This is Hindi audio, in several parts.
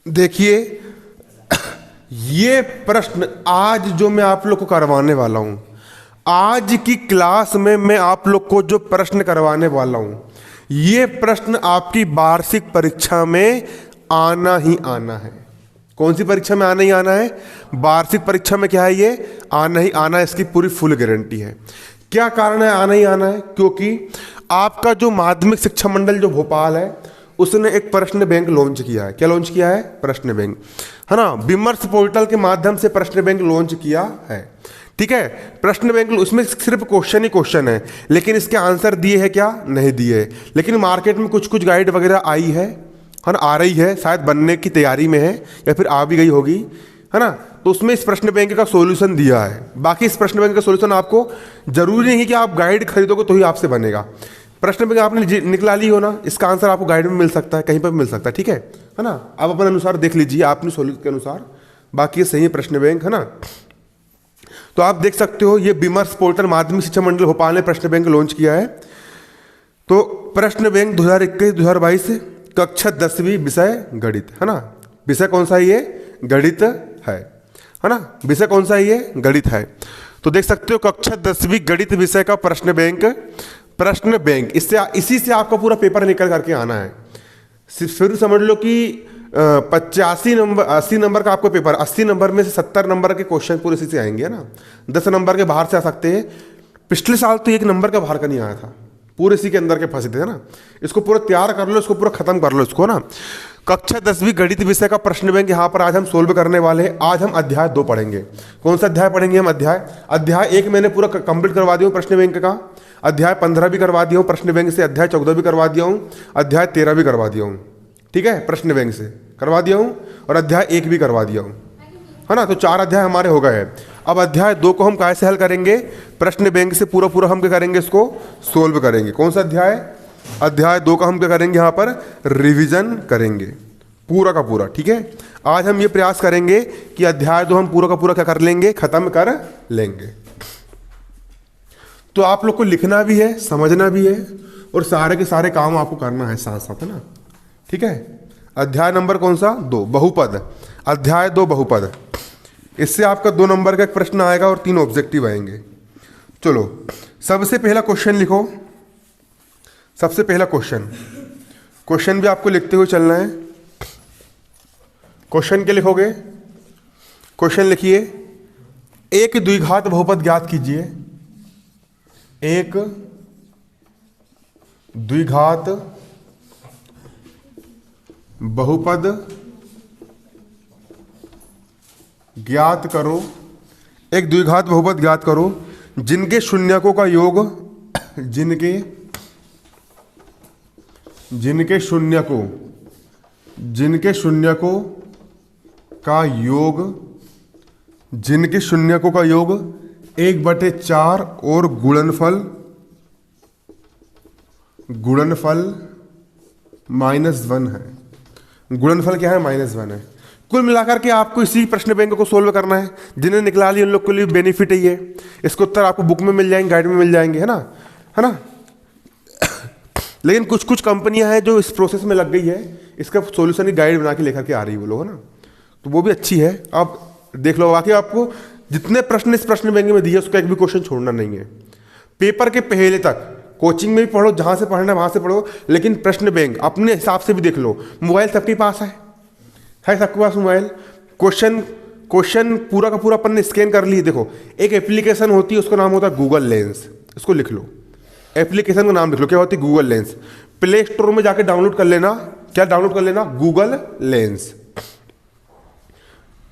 देखिए, ये प्रश्न आज जो मैं आप लोग को करवाने वाला हूं, आज की क्लास में मैं आप लोग को जो प्रश्न करवाने वाला हूं, ये प्रश्न आपकी वार्षिक परीक्षा में आना ही आना है। कौन सी परीक्षा में आना ही आना है? वार्षिक परीक्षा में क्या है? ये आना ही आना है, इसकी पूरी फुल गारंटी है। क्या कारण है आना ही आना है? क्योंकि आपका जो माध्यमिक शिक्षा मंडल जो भोपाल है, उसने एक प्रश्न बैंक लॉन्च किया है। क्या लॉन्च किया है? प्रश्न बैंक, है ना। विमर्श पोर्टल के माध्यम से प्रश्न बैंक लॉन्च किया है, ठीक है। प्रश्न बैंक, उसमें सिर्फ क्वेश्चन ही क्वेश्चन है, लेकिन इसके आंसर दिए हैं क्या? नहीं दिए। लेकिन मार्केट में कुछ कुछ गाइड वगैरह आई है ना, आ रही है, शायद बनने की तैयारी में है या फिर आ भी गई होगी, है ना। तो उसमें इस प्रश्न बैंक का सॉल्यूशन दिया है। बाकी इस प्रश्न बैंक का सॉल्यूशन आपको जरूरी नहीं कि आप गाइड खरीदोगे तो ही आपसे बनेगा। प्रश्न बैंक आपने निकला ली हो ना, इसका आंसर आपको गाइड में मिल सकता है, कहीं पर भी मिल सकता है, ठीक है ना। आप अपने अनुसार देख लीजिए, आपने सॉल्यूशन के अनुसार, बाकी सही है प्रश्न बैंक, है ना। तो आप देख सकते हो, ये विमर्श पोर्टल माध्यमिक शिक्षा मंडल भोपाल ने प्रश्न बैंक लॉन्च किया है। तो प्रश्न बैंक 2021-2022 कक्षा 10वीं विषय गणित, है ना। विषय कौन सा है? ये गणित है ना। विषय कौन सा है? ये गणित है। तो देख सकते हो कक्षा 10वीं गणित विषय का प्रश्न बैंक इसी से आपका पूरा पेपर निकल करके आना है। फिर समझ लो कि 80 नंबर का आपको पेपर, 80 नंबर में से 70 नंबर के क्वेश्चन पूरे इसी से आएंगे, है ना। 10 नंबर के बाहर से आ सकते हैं। पिछले साल तो 1 नंबर का बाहर का नहीं आया था, पूरे इसी के अंदर के फंसे थे, है ना। इसको पूरा तैयार कर लो, इसको पूरा खत्म कर लो इसको ना। कक्षा 10वीं गणित विषय का प्रश्न बैंक यहाँ पर आज हम सोल्व करने वाले हैं। आज हम अध्याय 2 पढ़ेंगे। कौन सा अध्याय पढ़ेंगे हम? अध्याय 1 मैंने पूरा कंप्लीट करवा दिया हूँ प्रश्न बैंक का। अध्याय 15 भी करवा दिया हूँ प्रश्न बैंक से। अध्याय 14 भी करवा दिया हूँ। अध्याय 13 भी करवा दिया हूँ, ठीक है, प्रश्न बैंक से करवा दिया हूँ। और अध्याय 1 भी करवा दिया हूँ, है ना। तो 4 अध्याय हमारे हो गए हैं। अब अध्याय 2 को हम कैसे हल करेंगे? प्रश्न बैंक से पूरा हम क्या करेंगे? इसको सोल्व करेंगे। कौन सा अध्याय? अध्याय 2 का हम क्या करेंगे? यहाँ पर रिवीजन करेंगे पूरा का पूरा, ठीक है। आज हम ये प्रयास करेंगे कि अध्याय 2 हम पूरा का पूरा क्या कर लेंगे? खत्म कर लेंगे। तो आप लोग को लिखना भी है, समझना भी है, और सारे के सारे काम आपको करना है साथ साथ, है ना, ठीक है। अध्याय नंबर कौन सा? 2, बहुपद। अध्याय 2 बहुपद। इससे आपका 2 नंबर का एक प्रश्न आएगा और 3 ऑब्जेक्टिव आएंगे। चलो, सबसे पहला क्वेश्चन लिखो। सबसे पहला क्वेश्चन भी आपको लिखते हुए चलना है। क्वेश्चन क्या लिखोगे? क्वेश्चन लिखिए, एक द्विघात बहुपद ज्ञात कीजिए। एक द्विघात बहुपद ज्ञात करो। एक द्विघात बहुपद ज्ञात करो जिनके शून्यकों का योग, जिनके शून्यकों का योग 1/4 और गुणनफल -1 है। गुणनफल क्या है? -1 है। कुल मिलाकर के आपको इसी प्रश्न बैंक को सोल्व करना है। जिन्हें निकला लिया उन लोग के लिए बेनिफिट है ये। इसके उत्तर आपको बुक में मिल जाएंगे, गाइड में मिल जाएंगे, है ना। लेकिन कुछ कुछ कंपनियां हैं जो इस प्रोसेस में लग गई है, इसका सॉल्यूशन की गाइड बना के लेकर के आ रही है वो लोग, है ना। तो वो भी अच्छी है, आप देख लो। बाकी आपको जितने प्रश्न इस प्रश्न बैंक में दिए उसका एक भी क्वेश्चन छोड़ना नहीं है। पेपर के पहले तक कोचिंग में भी पढ़ो, जहां से पढ़ना है वहां से पढ़ो, लेकिन प्रश्न बैंक अपने हिसाब से भी देख लो। मोबाइल सबके पास है सबके पास मोबाइल। क्वेश्चन पूरा का पूरा अपन ने स्कैन कर लिए। देखो, एक एप्लीकेशन होती है, उसका नाम होता है गूगल लेंस। इसको लिख लो, एप्लीकेशन का नाम लिख लो, क्या होती है? Google lens. प्ले स्टोर में जाके डाउनलोड कर लेना। क्या डाउनलोड कर लेना? गूगल लेंस,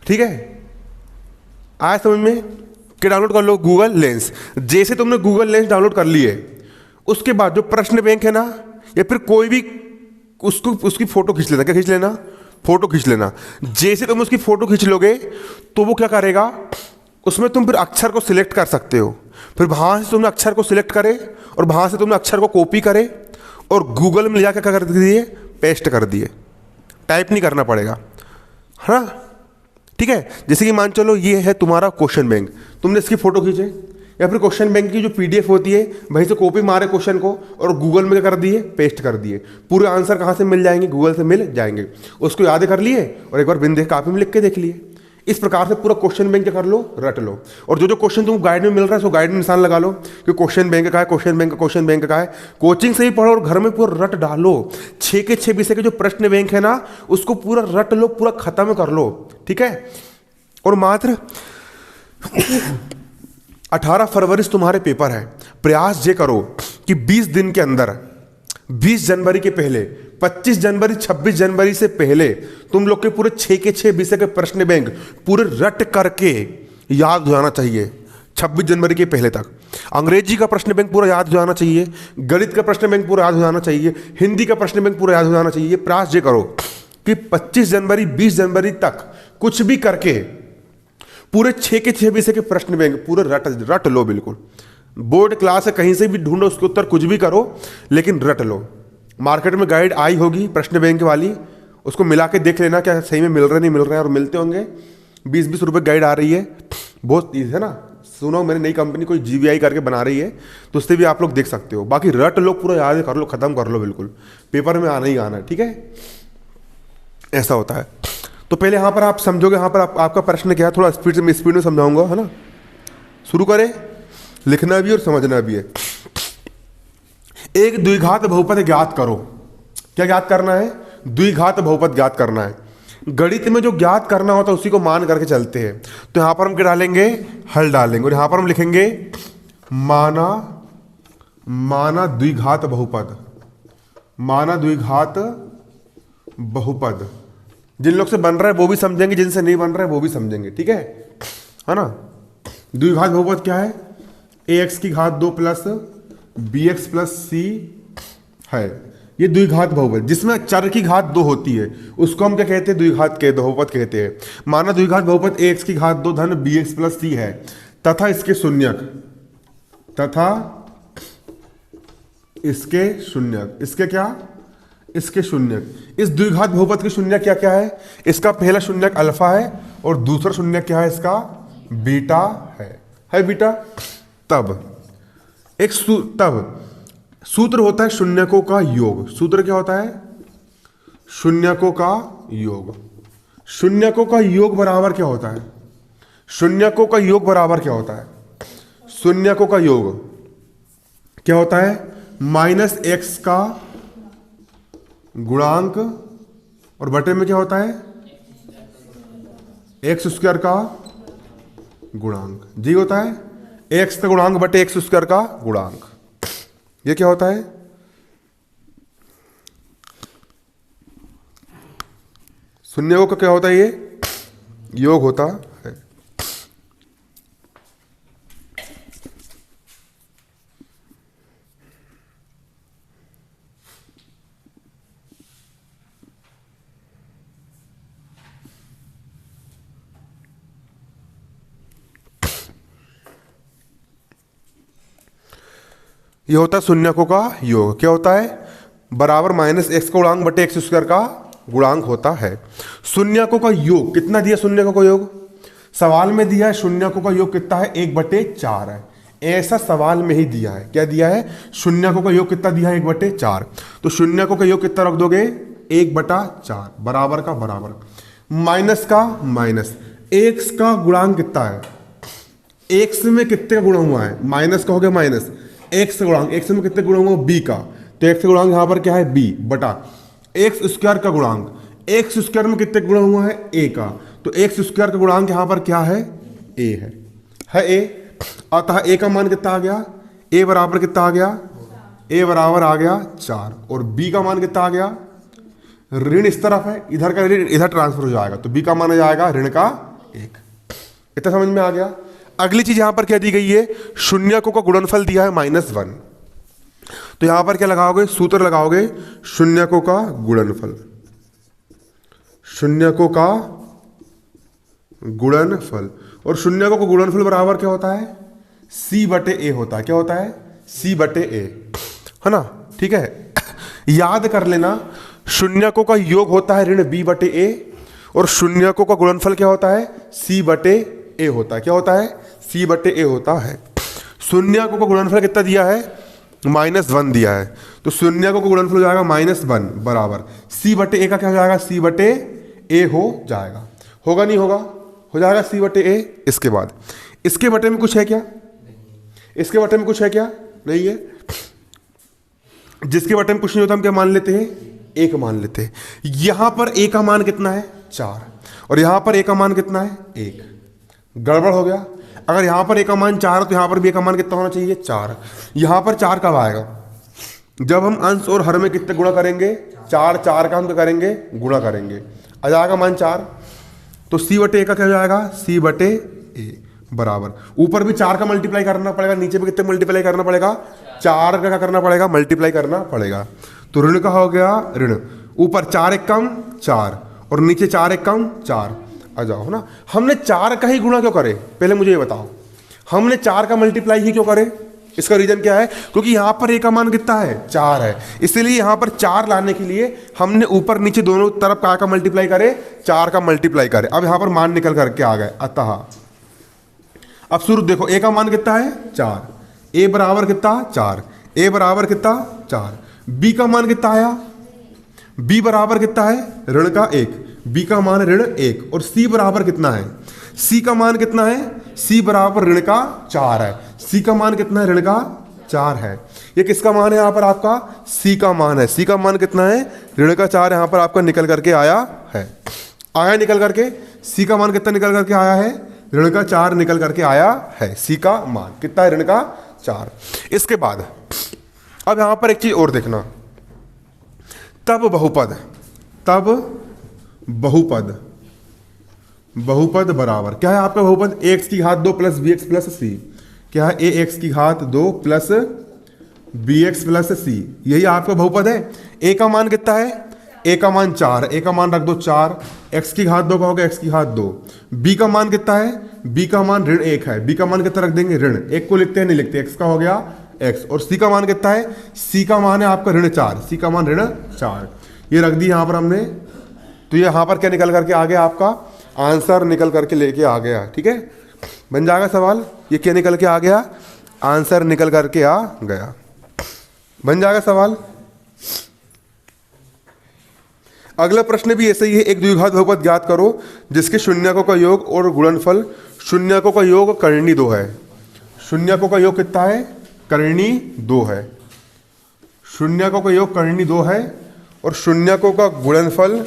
ठीक है। आया समझ में? कि डाउनलोड कर लो गूगल लेंस। जैसे तुमने गूगल लेंस डाउनलोड कर लिए, उसके बाद जो प्रश्न बैंक है ना, या फिर कोई भी उसकी फोटो खींच लेना। क्या खींच लेना? फोटो खींच लेना। जैसे तुम उसकी फोटो खींच लोगे तो वो क्या करेगा? उसमें तुम फिर अक्षर को सिलेक्ट कर सकते हो। फिर वहां से तुमने अक्षर को सिलेक्ट करे और वहां से तुमने अक्षर को कॉपी करे और गूगल में ले जाकर क्या कर दिए? पेस्ट कर दिए। टाइप नहीं करना पड़ेगा, है ना, ठीक है। जैसे कि मान चलो ये है तुम्हारा क्वेश्चन बैंक, तुमने इसकी फोटो खींचे, या फिर क्वेश्चन बैंक की जो पीडीएफ होती है वहीं से कॉपी मारे क्वेश्चन को और गूगल में क्या कर दिए, पेस्ट कर दिए। पूरे आंसर कहाँ से मिल जाएंगे, गूगल से मिल जाएंगे। उसको याद कर लिए और एक बार बिन देख कॉपी में लिख के देख लिए। इस प्रकार से पूरा क्वेश्चन बैंक क्या कर लो, रट लो। और जो जो क्वेश्चन तुमको गाइड में मिल रहा है उसको गाइड में निशान लगा लो कि क्वेश्चन बैंक का है, क्वेश्चन बैंक का है। कोचिंग से ही पढ़ो और घर में पूरा रट डालो। 6 के 6 विषय के जो प्रश्न बैंक है ना उसको पूरा रट लो, पूरा खत्म कर लो, ठीक है। और मात्र 18 फरवरी से तुम्हारे पेपर है। प्रयास ये करो कि 20 दिन के अंदर, 20 जनवरी के पहले, 25 जनवरी 26 जनवरी से पहले तुम लोग के पूरे 6 के 6 विषय के प्रश्न बैंक पूरे रट करके याद हो जाना चाहिए 26 जनवरी के पहले तक। अंग्रेजी का प्रश्न बैंक पूरा याद हो जाना चाहिए, गणित का प्रश्न बैंक पूरा याद हो जाना चाहिए, हिंदी का प्रश्न बैंक पूरा याद हो जाना चाहिए। प्रयास ये करो कि 25 जनवरी 20 जनवरी तक कुछ भी करके पूरे 6 के 6 विषय के प्रश्न बैंक पूरे रट लो। बिल्कुल बोर्ड क्लास है, कहीं से भी ढूंढो उसके उत्तर, कुछ भी करो लेकिन रट लो। मार्केट में गाइड आई होगी प्रश्न बैंक वाली, उसको मिला के देख लेना क्या सही में मिल रहा है नहीं मिल रहा है। और मिलते होंगे 20-20 रुपये गाइड आ रही है, बहुत ईजी है ना। सुनो मेरी नई कंपनी कोई GVI करके बना रही है तो उससे भी आप लोग देख सकते हो। बाकी रट लो, पूरा याद कर लो, खत्म कर लो, बिल्कुल पेपर में आना ही आना है, ठीक है। ऐसा होता है। तो पहले यहाँ पर आप समझोगे, यहाँ पर आपका प्रश्न क्या है, थोड़ा स्पीड में समझाऊंगा, है ना। शुरू करें, लिखना भी और समझना भी है। एक द्विघात बहुपद ज्ञात करो। क्या ज्ञात करना है, द्विघात बहुपद ज्ञात करना है। गणित में जो ज्ञात करना होता है उसी को मान करके चलते हैं। तो यहां पर हम क्या डालेंगे, हल डालेंगे और यहां पर हम लिखेंगे माना द्विघात बहुपद, माना द्विघात बहुपद। जिन लोग से बन रहा है वो भी समझेंगे, जिनसे नहीं बन रहा है वो भी समझेंगे, ठीक है ना। द्विघात बहुपद क्या है, ax की घात 2 प्लस bx प्लस c है। ये द्विघात बहुपद जिसमें चर की घात 2 होती है उसको हम क्या कहते हैं, द्विघात के बहुपद कहते हैं। माना द्विघात बहुपद ax की घात 2 धन bx प्लस c है तथा इसके शून्यक, तथा इसके शून्यक, इसके क्या, इसके शून्यक। इस द्विघात बहुपद के शून्यक क्या क्या है, इसका पहला शून्यक अल्फा है और दूसरा शून्यक क्या है, इसका बीटा है बीटा। तब सूत्र होता है शून्यकों का योग। सूत्र क्या होता है, शून्यकों का योग। शून्यकों का योग बराबर क्या होता है, शून्यकों का योग बराबर क्या होता है, शून्यकों का योग क्या होता है, -x का गुणांक और बटे में क्या होता है, x² का गुणांक। जी होता है x का गुणांक बटे x² का गुणांक। ये क्या होता है, शून्यों का क्या होता है, ये योग होता है। ये होता है शून्यकों का योग। क्या होता है, बराबर -x का गुणांक बटे x² का गुणांक होता है। शून्यकों का योग कितना दिया, शून्यकों का योग सवाल में दिया है, शून्यकों का योग कितना है, 1/4 है। ऐसा सवाल में ही दिया है, क्या दिया है, शून्यकों का योग कितना दिया है, 1/4। तो शून्यकों का योग कितना रख दोगे, 1/4 बराबर का बराबर, माइनस का माइनस, x का गुणांक कितना है, x में कितने का गुणा हुआ है, माइनस का हो गया माइनस, x का गुणांक, x में कितने गुणा हुआ, b का, तो x का गुणांक यहां पर क्या है, b बटा x² का गुणांक, x² में कितने गुणा हुआ है, a का, तो x² का गुणांक यहां पर क्या है, a है a। अतः a का मान कितना आ गया, a बराबर कितना आ गया, a बराबर आ गया 4 और b का मान कितना आ गया, ऋण इस तरफ है, इधर का ऋण इधर ट्रांसफर हो जाएगा, तो b का मान आ जाएगा ऋण का 1। इतना समझ में आ गया। अगली चीज यहां पर क्या दी गई है, शून्यकों का गुणनफल दिया है -1। तो यहां पर क्या लगाओगे, सूत्र लगाओगे शून्यकों का गुणनफल, शून्यकों का गुणनफल। और शून्यकों का गुणनफल बराबर क्या होता है, c/a होता है। क्या होता है, c/a, है ना, ठीक है। याद कर लेना, शून्यकों का योग होता है ऋण b/a और शून्यकों का गुणनफल क्या होता है, c/a होता है। क्या होता है, c/a होता है। शून्यकों का गुणनफल कितना दिया है, -1 दिया है, तो शून्यकों का गुणनफल हो जाएगा -1 बराबर c बटे a का क्या हो जाएगा, c बटे a हो जाएगा। होगा नहीं होगा, हो जाएगा c बटे a। इसके बाद इसके बटे में कुछ है क्या, इसके बटे में कुछ है क्या, नहीं है। जिसके बटे में कुछ नहीं होता हम क्या मान लेते हैं, a का मान लेते हैं। यहां पर a का मान कितना है, 4, और यहां पर a का मान कितना है, 1। गड़बड़ हो गया। अगर यहां पर a का मान 4 तो यहां पर b का मान कितना होना चाहिए, 4। यहां पर 4 कब आएगा, जब हम अंश और हर में कितने गुणा करेंगे, 4 4 का हम क्या करेंगे, गुणा करेंगे, आ जाएगा मान 4। तो c बटे a का क्या हो जाएगा, c बटे a बराबर, ऊपर भी 4 का मल्टीप्लाई करना पड़ेगा, नीचे भी कितने मल्टीप्लाई करना पड़ेगा, 4 का क्या करना पड़ेगा, मल्टीप्लाई करना पड़ेगा। तो ऋण का हो गया ऋण, ऊपर 4 एक कम 4 और नीचे 4 एक कम 4, आ जाओ ना। हमने 4 का ही गुणा क्यों करे, पहले मुझे ये बताओ, हमने 4 का मल्टीप्लाई ही क्यों करे। इसका रीजन क्या है, क्योंकि यहां पर a का मान कितना है, 4 है, इसलिए यहां पर 4 लाने के लिए हमने ऊपर नीचे दोनों तरफ का मल्टीप्लाई करे, 4 का मल्टीप्लाई करे। अब यहां पर मान निकल करके आ गए। अतः अब शुरू देखो, a का मान कितना है, 4, a बराबर कितना 4, a बराबर कितना 4, b का मान कितना आया, b बराबर कितना है, ऋण का 1, b का मान ऋण 1, और c बराबर कितना है, c का मान कितना है, c बराबर ऋण का 4 है, c का मान कितना है, ऋण का 4 है। ये किसका मान है यहाँ पर आपका, c का मान है, c का मान कितना है, ऋण का 4 यहाँ पर आपका निकल करके आया है, आया निकल करके, c का मान कितना निकल करके आया है, ऋण का 4 निकल करके आया है, c का मान कितना है, ऋण का 4। इसके बाद अब यहां पर एक चीज और देखना, तब बहुपद, तब बहुपद, बहुपद बराबर क्या है आपका बहुपद, ax की घात 2 प्लस bx प्लस c, क्या है, ax की घात 2 प्लस bx प्लस c, यही आपका बहुपद है। a का मान कितना है, a का मान 4, a का मान रख दो 4, x की घात 2 का होगा x की घात 2, b का मान कितना है, b का मान ऋण 1 है, b का मान कितना रख देंगे, ऋण 1 को लिखते हैं, नहीं लिखते, x का हो गया x, और c का मान कितना है, c का मान है आपका ऋण 4, c का मान ऋण 4, ये रख दी यहां पर हमने। तो ये यहां पर क्या निकल करके आ गया, आपका आंसर निकल करके लेके आ गया, ठीक है, बन जाएगा सवाल। ये क्या निकल के आ गया, आंसर निकल करके आ गया, बन जाएगा सवाल। अगला प्रश्न भी ऐसे ही है, एक द्विघात बहुपद ज्ञात करो जिसके शून्यकों का योग और गुणनफल, शून्यकों का योग कर्णी 2 है, शून्यकों का योग कितना है, कर्णी 2 है, शून्यकों का योग कर्णी 2 है, और शून्यकों का गुणनफल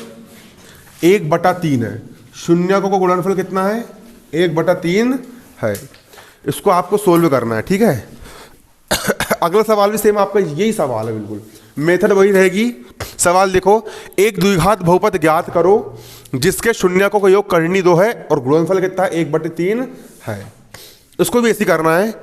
1/3 है। शून्यकों का गुणनफल कितना है, 1/3 है। इसको आपको सोल्व करना है, ठीक है। अगला सवाल भी सेम आपका यही सवाल है, बिल्कुल मेथड वही रहेगी। सवाल देखो, एक द्विघात बहुपद ज्ञात करो जिसके शून्यकों का योग कर्णी 2 है और गुणनफल कितना है, 1/3 है। इसको भी ऐसे करना है,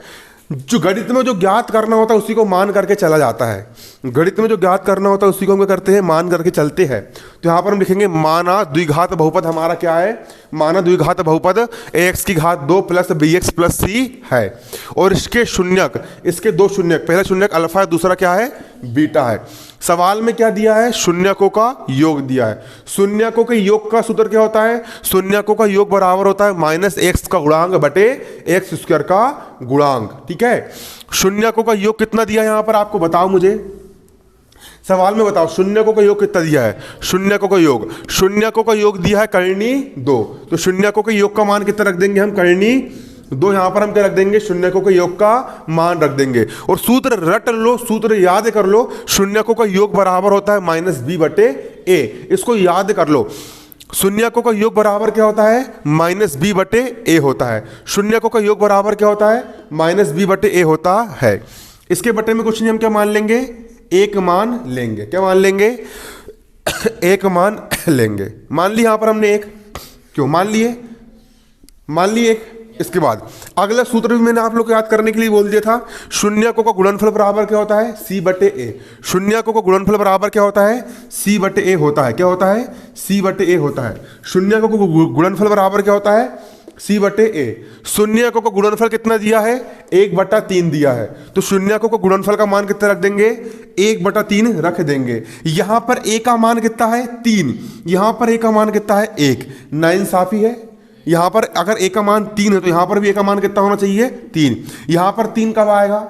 जो गणित में जो ज्ञात करना होता है उसी को मान करके चला जाता है, गणित में जो ज्ञात करना होता है उसी को हम क्या करते हैं, मान करके चलते हैं। तो यहाँ पर हम लिखेंगे माना द्विघात बहुपद हमारा क्या है, माना द्विघात बहुपद ax की घात 2 प्लस bx प्लस c है, और इसके शून्यक, इसके 2 शून्यक, पहला शून्यक अल्फा है, दूसरा क्या है, बीटा है। सवाल में क्या दिया है, शून्यकों का योग दिया है। शून्यकों के योग का सूत्र क्या होता है, शून्यकों का योग बराबर होता है -x का गुणांक बटे x² का गुणांक, ठीक है। शून्यकों का योग कितना दिया है यहाँ पर आपको बताओ मुझे, सवाल में बताओ शून्यकों का योग कितना दिया है, शून्यकों का योग, शून्यकों का योग दिया है कर्णी 2, तो शून्यकों के योग का मान कितना रख देंगे हम, कर्णी 2, यहां पर हम क्या रख देंगे, शून्यकों के योग का मान रख देंगे, और सूत्र रट लो, सूत्र याद कर लो, शून्यकों का योग बराबर होता है -b/a, इसको याद कर लो। शून्यकों का योग बराबर क्या होता है, -b/a होता है। शून्यकों का योग बराबर क्या होता है, -b/a होता है। इसके बटे में कुछ नहीं, हम क्या मान लेंगे, एक मान लेंगे, क्या मान लेंगे, एक मान लेंगे। मान ली यहां पर हमने एक, क्यों मान लिए, मान ली एक। इसके बाद अगला सूत्र भी मैंने आप लोग को याद करने के लिए बोल दिया था, शून्यकों का गुणनफल बराबर क्या होता है, c/a। शून्यकों का गुणनफल बराबर क्या होता है, c/a होता है, क्या होता है, c/a होता है। शून्यकों का गुणनफल बराबर क्या होता है, c/a। शून्यकों का गुणनफल कितना दिया है, 1/3 दिया है, तो शून्यकों का गुणनफल का मान कितना रख देंगे, 1/3 रख देंगे। यहां पर a का मान कितना है, 3, यहां पर a का मान कितना है, 1, नाइंसाफी है, यहाँ पर अगर ए का मान 3 है तो यहाँ पर भी ए का मान कितना होना चाहिए 3। यहाँ पर 3 कब आएगा,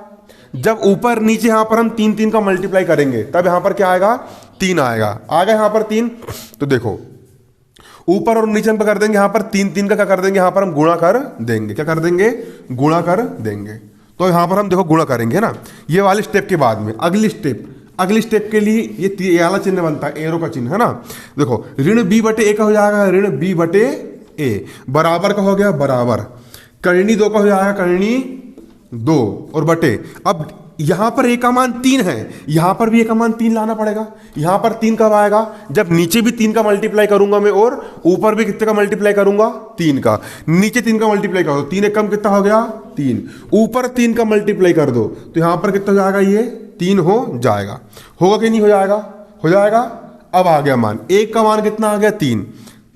जब ऊपर नीचे यहाँ पर हम 3 का मल्टीप्लाई करेंगे तब यहाँ पर क्या आएगा 3 आएगा। आ गया यहाँ पर 3। तो देखो ऊपर और नीचे हम कर देंगे, यहाँ पर 3 का क्या कर देंगे, यहाँ पर हम गुणा कर देंगे। क्या कर देंगे, गुणा कर देंगे। तो यहाँ पर हम देखो गुणा करेंगे ना, ये वाले स्टेप के बाद में अगली स्टेप के लिए ये वाला चिन्ह बनता है, एरो का चिन्ह है ना। देखो ऋण b बटे a का हो जाएगा ऋण b बटे a, बराबर का हो गया बराबर, करनी 2 का हो जाएगा करनी 2 और बटे। अब यहां पर a का मान 3 है, यहां पर भी a का मान 3 लाना पड़ेगा। यहां पर 3 कब आएगा, जब नीचे भी 3 का मल्टीप्लाई करूंगा मैं और ऊपर भी कितने का मल्टीप्लाई करूंगा 3 का। नीचे 3 का मल्टीप्लाई कर दो, 3 एक कम कितना हो गया 3, ऊपर 3 का मल्टीप्लाई कर दो तो यहां पर कितना हो जाएगा, ये 3 हो जाएगा। होगा कि नहीं हो जाएगा, हो जाएगा। अब आ गया मान, a का मान कितना आ गया 3,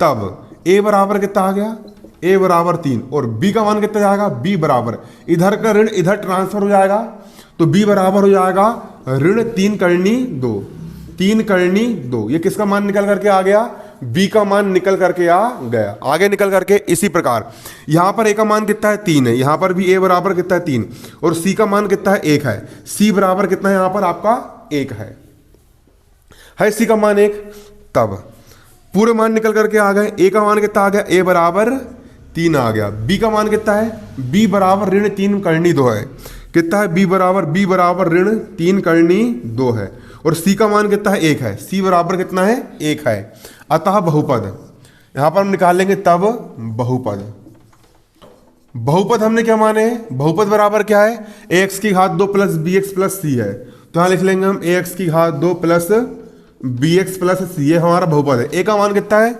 तब a बराबर कितना आ गया, a बराबर 3 और b का मान कितना जाएगा, b बराबर, इधर का ऋण इधर ट्रांसफर हो जाएगा तो b बराबर हो जाएगा ऋण 3 करनी 2, 3 करनी 2। ये किसका मान निकल करके आ गया, b का मान निकल करके आ गया, आगे निकल करके। इसी प्रकार यहां पर a का मान कितना है 3 है, यहां पर भी a बराबर कितना है 3 और c का मान कितना है 1 है। c बराबर कितना है, यहां पर आपका 1 है c का मान 1, तब पूरे मान निकल करके आ गए। a का मान कितना आ गया, a बराबर 3 आ गया। b का मान कितना है, b बराबर ऋण 3 करनी 2 है। कितना है, b बराबर ऋण 3 करनी 2 है और c का मान कितना है 1 है, c बराबर कितना है 1 है। अतः बहुपद यहां पर हम निकाल लेंगे, तब बहुपद हमने क्या माने, बहुपद बराबर क्या है, ax की घात 2 प्लस bx प्लस c है। तो यहां लिख लेंगे हम ax की घात 2 प्लस bx प्लस c, ये हमारा बहुपद है। a का मान कितना है,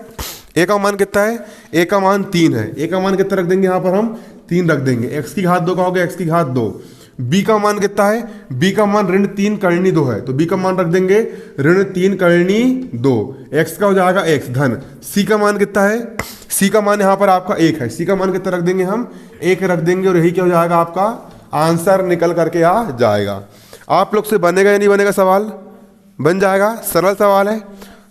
a का मान कितना है, a का मान 3 है। a का मान कितना रख देंगे, यहां पर हम 3 रख देंगे। x की घात 2 का हो गया x की घात 2। b का मान कितना है, b का मान ऋण 3 करनी 2 है तो b का मान रख देंगे ऋण 3 करनी 2, x का हो जाएगा x धन। c का मान कितना है, c का मान यहाँ पर आपका 1 है, c का मान कितना रख देंगे हम 1 रख देंगे और यही क्या हो जाएगा, आपका आंसर निकल करके आ जाएगा। आप लोग से बनेगा या नहीं बनेगा, सवाल बन जाएगा, सरल सवाल है,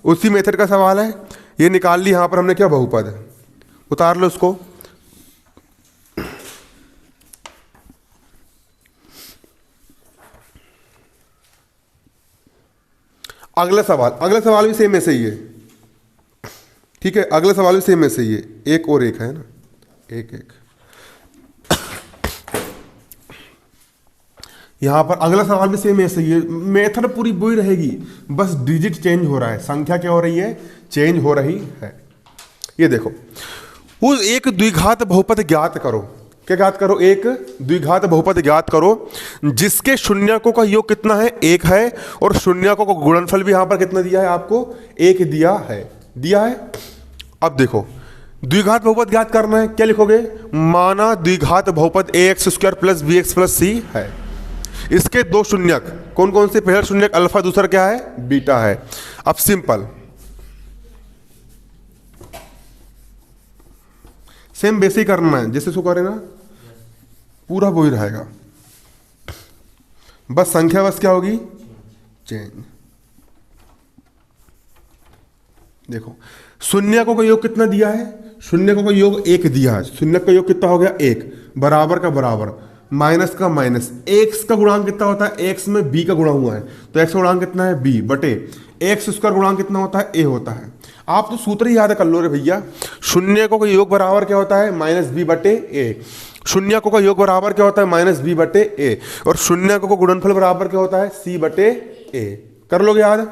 उसी मेथड का सवाल है। ये निकाल ली यहाँ पर हमने क्या, बहुपद, उतार लो उसको। अगला सवाल भी सेम ऐसे ही है, ठीक है। अगला सवाल भी सेम ऐसे ही है, 1 और 1 है ना, 1 यहां पर अगला सवाल भी सेम ऐसे ही है। मेथड पूरी वही रहेगी, बस डिजिट चेंज हो रहा है, संख्या क्या हो रही है, चेंज हो रही है। ये देखो, उस एक द्विघात बहुपद ज्ञात करो। क्या ज्ञात करो, एक द्विघात बहुपद ज्ञात करो जिसके शून्यकों का योग कितना है, 1 है और शून्यकों का गुणनफल भी यहां पर कितना दिया है, आपको 1 दिया है। अब देखो द्विघात बहुपद ज्ञात करना है, क्या लिखोगे, माना द्विघात बहुपद ax² plus bx plus c है। इसके 2 शून्यक कौन कौन से, पहला शून्यक अल्फा, दूसरा क्या है, बीटा है। अब सिंपल सेम बेसिक करना है, जैसे इसको करें ना पूरा वही रहेगा, बस संख्या बस क्या होगी, चेंज। देखो शून्यकों का योग कितना दिया है, शून्यकों का योग 1 दिया है। शून्यक का योग कितना हो गया 1, बराबर का बराबर, माइनस का माइनस। x का गुणांक कितना होता है, x में b का गुणा हुआ है तो x का गुणांक कितना है b बटे x² गुणांक कितना होता है, a होता है। आप तो सूत्र ही याद कर लो रे भैया, शून्यकों का योग बराबर क्या होता है, -b बटे a। शून्यकों का योग बराबर क्या होता है, -b बटे a और शून्यकों का गुणनफल बराबर क्या होता है, c बटे a। कर लोगे याद।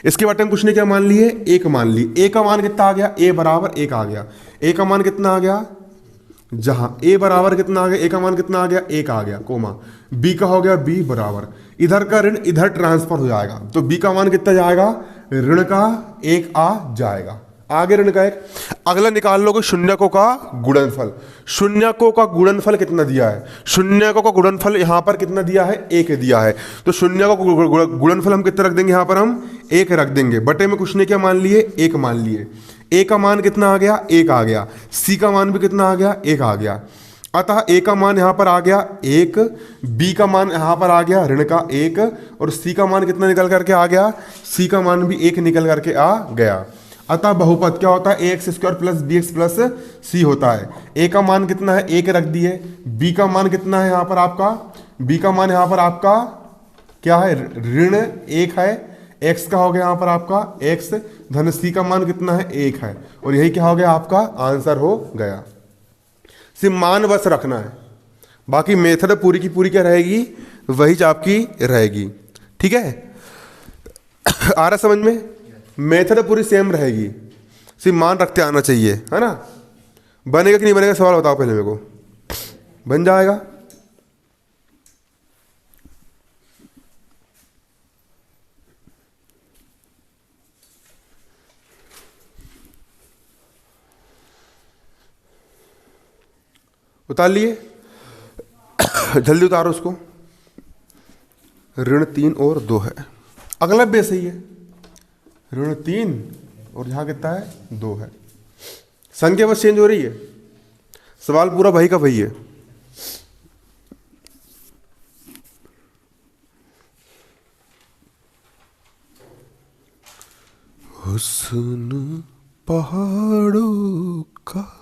इसके बटे हम कुछ नहीं क्या मान लिए, 1 मान लिए। a का मान कितना आ गया, a बराबर 1 आ गया। a का मान कितना आ गया, जहां a बराबर कितना आ गया, a का मान कितना आ गया, 1 आ गया, कोमा b का हो गया b बराबर, इधर का ऋण इधर ट्रांसफर हो जाएगा तो b का मान कितना जाएगा, ऋण का 1 आ जाएगा, आगे ऋण का 1। अगला निकाल लोगे शून्यकों का गुणनफल। शून्यकों का गुणनफल कितना दिया है, शून्यकों का गुणनफल यहां पर कितना दिया है, 1 दिया है तो शून्यकों का गुणनफल हम कितना रख देंगे, यहां पर हम 1 रख देंगे। बटे में कुछ नहीं क्या मान लिए, 1 मान लिए। a का मान कितना आ गया, 1 आ गया। c का मान भी कितना आ गया, 1 आ गया। अतः a का मान यहां पर आ गया 1, b का मान यहां पर आ गया ऋण का 1 और c का मान कितना निकल करके आ गया, c का मान भी 1 निकल करके आ गया। अतः बहुपद क्या होता है, a x square plus b x plus c होता है। ए का मान कितना है, एक रख दिए। बी का मान कितना है यहाँ पर आपका, बी का मान यहाँ पर आपका क्या है, ऋण एक है। एक्स का हो गया यहाँ पर आपका एक्स, धन सी का मान कितना है, एक है। और यही क्या हो गया, आपका आंसर हो गया। सिर्फ मान बस रखना है, बाकी मेथड पूरी की पूरी क्या रहेगी, वही आपकी रहेगी। ठीक है, आ रहा समझ में, मेथड पूरी सेम रहेगी, सिर्फ मान रखते आना चाहिए, है ना। बनेगा कि नहीं बनेगा, सवाल बताओ पहले मेरे को। बन जाएगा। उतार लिए, जल्दी उतारो उसको। ऋण 3 और 2 है, अगला भी सही है। ऋण 3 और यहां कितना है, 2 है। संख्या बस चेंज हो रही है, सवाल पूरा वही का वही है। हुस्न पहाड़ों का,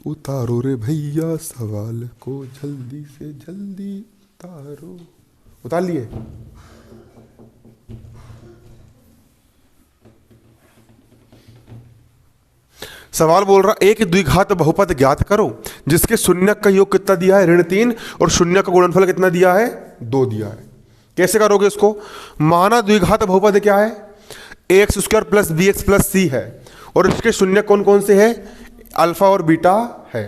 उतारो रे भैया सवाल को, जल्दी से जल्दी उतारो। उतार लिए। सवाल बोल रहा, एक द्विघात बहुपद ज्ञात करो जिसके शून्य का योग कितना दिया है, ऋण 3, और शून्य का गुणनफल कितना दिया है, 2 दिया है। कैसे करोगे इसको, माना द्विघात बहुपद क्या है, a x square plus b x plus c है, और इसके शून्य कौन कौन से है, अल्फा और बीटा है।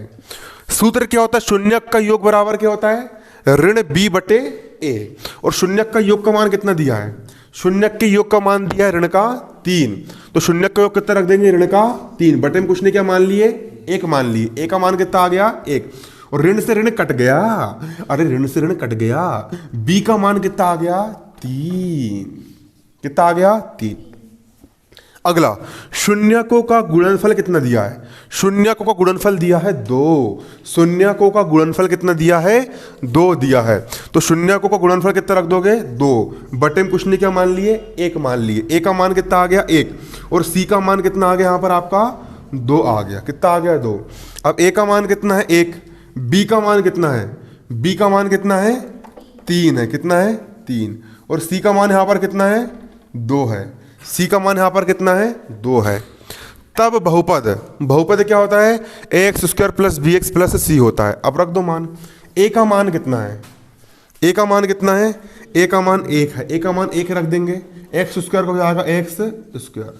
सूत्र क्या होता है, शून्य का योग बराबर क्या होता है, ऋण बी बटे ए, और शून्य का योग का मान कितना दिया है, शून्य के योग का मान दिया है ऋण का 3, तो शून्य का योग कितना रख देंगे, ऋण का 3। बटे में कुछ ने क्या मान लिए, 1 मान लिए। ए का मान कितना आ गया, 1, और ऋण से ऋण कट गया, अरे ऋण से ऋण कट गया। बी का मान कितना आ गया, 3, कितना आ गया, 3। अगला, शून्यकों का गुणनफल कितना दिया है, शून्यकों का गुणनफल दिया है 2, शून्यकों का गुणनफल कितना दिया है, 2 दिया है। तो शून्यकों का गुणनफल कितना रख दोगे, 2, बटे में कुछ ने क्या मान लिए, 1 मान लिए। ए का मान कितना आ गया, 1, और सी का मान कितना आ गया यहाँ पर आपका, 2 आ गया। कितना आ गया, 2। अब ए का मान कितना है, 1, बी का मान कितना है, बी का मान कितना है, 3 है। कितना है, 3, और सी का मान यहाँ पर कितना है, 2 है। सी का मान यहां पर कितना है, 2 है। तब बहुपद, बहुपद क्या होता है, a x square plus b x plus c होता है। अब रख दो मान। ए का मान कितना है, ए का मान कितना है, ए का मान 1 है। ए का मान 1 रख देंगे, एक्स स्क्वायर को जाएगा एक्स स्क्वायर।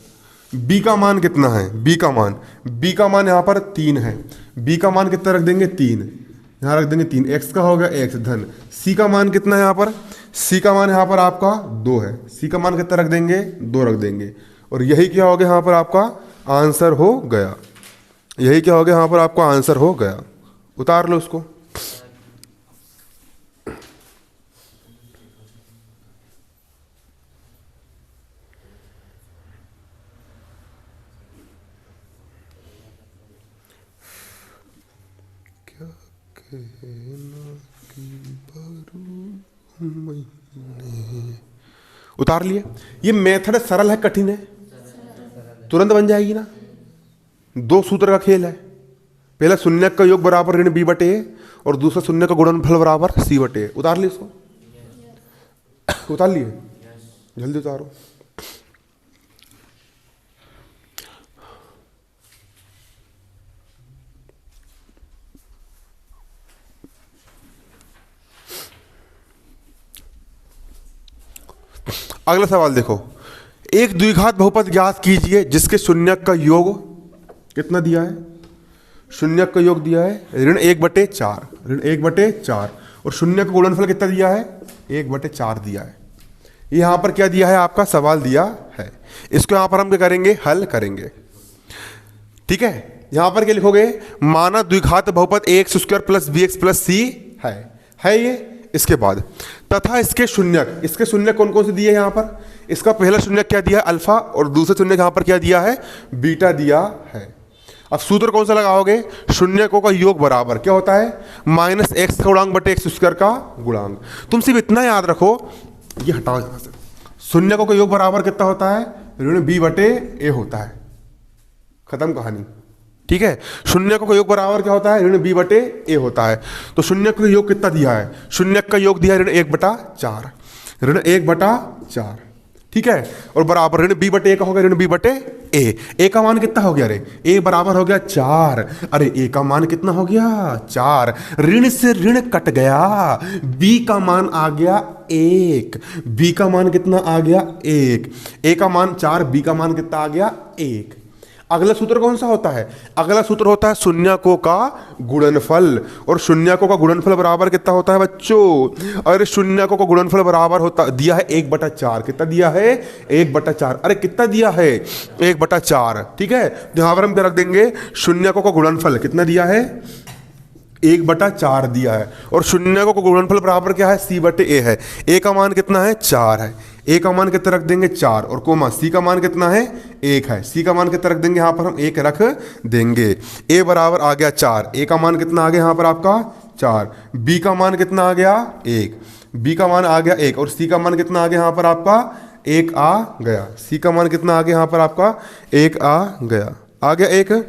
बी का मान कितना है, बी का मान यहाँ पर 3 है। बी का मान कितना रख देंगे, 3, यहाँ रख देंगे 3। एक्स का हो गया एक्स, धन। सी का मान कितना है यहाँ पर, सी का मान यहाँ पर आपका 2 है। सी का मान कितना रख देंगे, 2 रख देंगे। और यही क्या हो गया यहाँ पर आपका आंसर हो गया, यही क्या हो गया यहाँ पर आपका आंसर हो गया। उतार लो उसको। क्या कहना कि उतार लिए। ये मेथड सरल है कठिन है, तुरंत बन जाएगी ना। 2 सूत्र का खेल है, पहला शून्य का योग बराबर ऋण बी बटे ए, और दूसरा शून्य का गुणनफल बराबर सी बटे ए। उतार लिए इसको, उतार लिए, जल्दी उतारो। अगला सवाल देखो, एक द्विघात बहुपद ज्ञात कीजिए जिसके शून्य का योग कितना दिया है, शून्य का योग दिया है ऋण 1/4, ऋण 1/4, और शून्य का गुणनफल कितना दिया है, 1/4 दिया है। यहां पर क्या दिया है, आपका सवाल दिया है। इसको यहां पर हम क्या करेंगे, हल करेंगे। ठीक है, यहां पर क्या लिखोगे, माना द्विघात बहुपद a x square plus b x plus c है ये। इसके बाद तथा इसके शून्य कौन कौन से दिए यहां पर, इसका पहला शून्य क्या दिया है, अल्फा, और दूसरा शून्य यहां पर क्या दिया है, बीटा दिया है। अब सूत्र कौन सा लगाओगे, शून्यकों का योग बराबर क्या होता है, -x का गुणांक बटे एक्स स्क्वायर का गुणांक। तुम सिर्फ इतना याद रखो, ये हटाओ यहां से, शून्यकों का योग बराबर कितना होता है, ऋण बी बटे ए होता है, खत्म कहानी। ठीक है, शून्यकों का योग बराबर क्या होता है, ऋण बी बटे ए होता है। तो शून्यक का योग कितना दिया है, शून्यक का योग दिया है ऋण 1/4, ऋण 1/4। ठीक है, और बराबर ऋण बी बटे ए का हो गया ऋण बी बटे ए का मान कितना हो गया, अरे ए बराबर हो गया 4, अरे ए का मान कितना हो गया 4, ऋण से ऋण कट गया, बी का मान आ गया 1, बी का मान कितना आ गया 1, ए का मान 4, बी का मान कितना आ गया 1। अगला सूत्र कौन सा होता है, अगला सूत्र होता है शून्यकों का गुणनफल, और शून्यकों का गुणनफल बराबर कितना होता है बच्चों, अरे शून्यकों का गुणनफल बराबर होता दिया है 1/4, कितना दिया है 1/4, अरे कितना दिया है 1/4। ठीक है, यहां पर हम क्या रख देंगे, शून्यकों का गुणनफल कितना दिया है 1/4 दिया है, और शून्यकों का गुणनफल बराबर क्या है सी बटे ए है, ए का मान कितना है 4 है, ए का मान कितना रख देंगे 4, और कोमा सी का मान कितना है 1 है, सी का मान कितना रख देंगे, यहाँ पर हम 1 रख देंगे, ए बराबर आ गया 4, ए का मान कितना आ गया यहाँ पर आपका 4, बी का मान कितना आ गया 1, बी का मान आ गया 1, और सी का मान कितना आ गया यहाँ पर आपका 1 आ गया, सी का मान कितना आ गया यहाँ पर आपका 1 आ गया 1।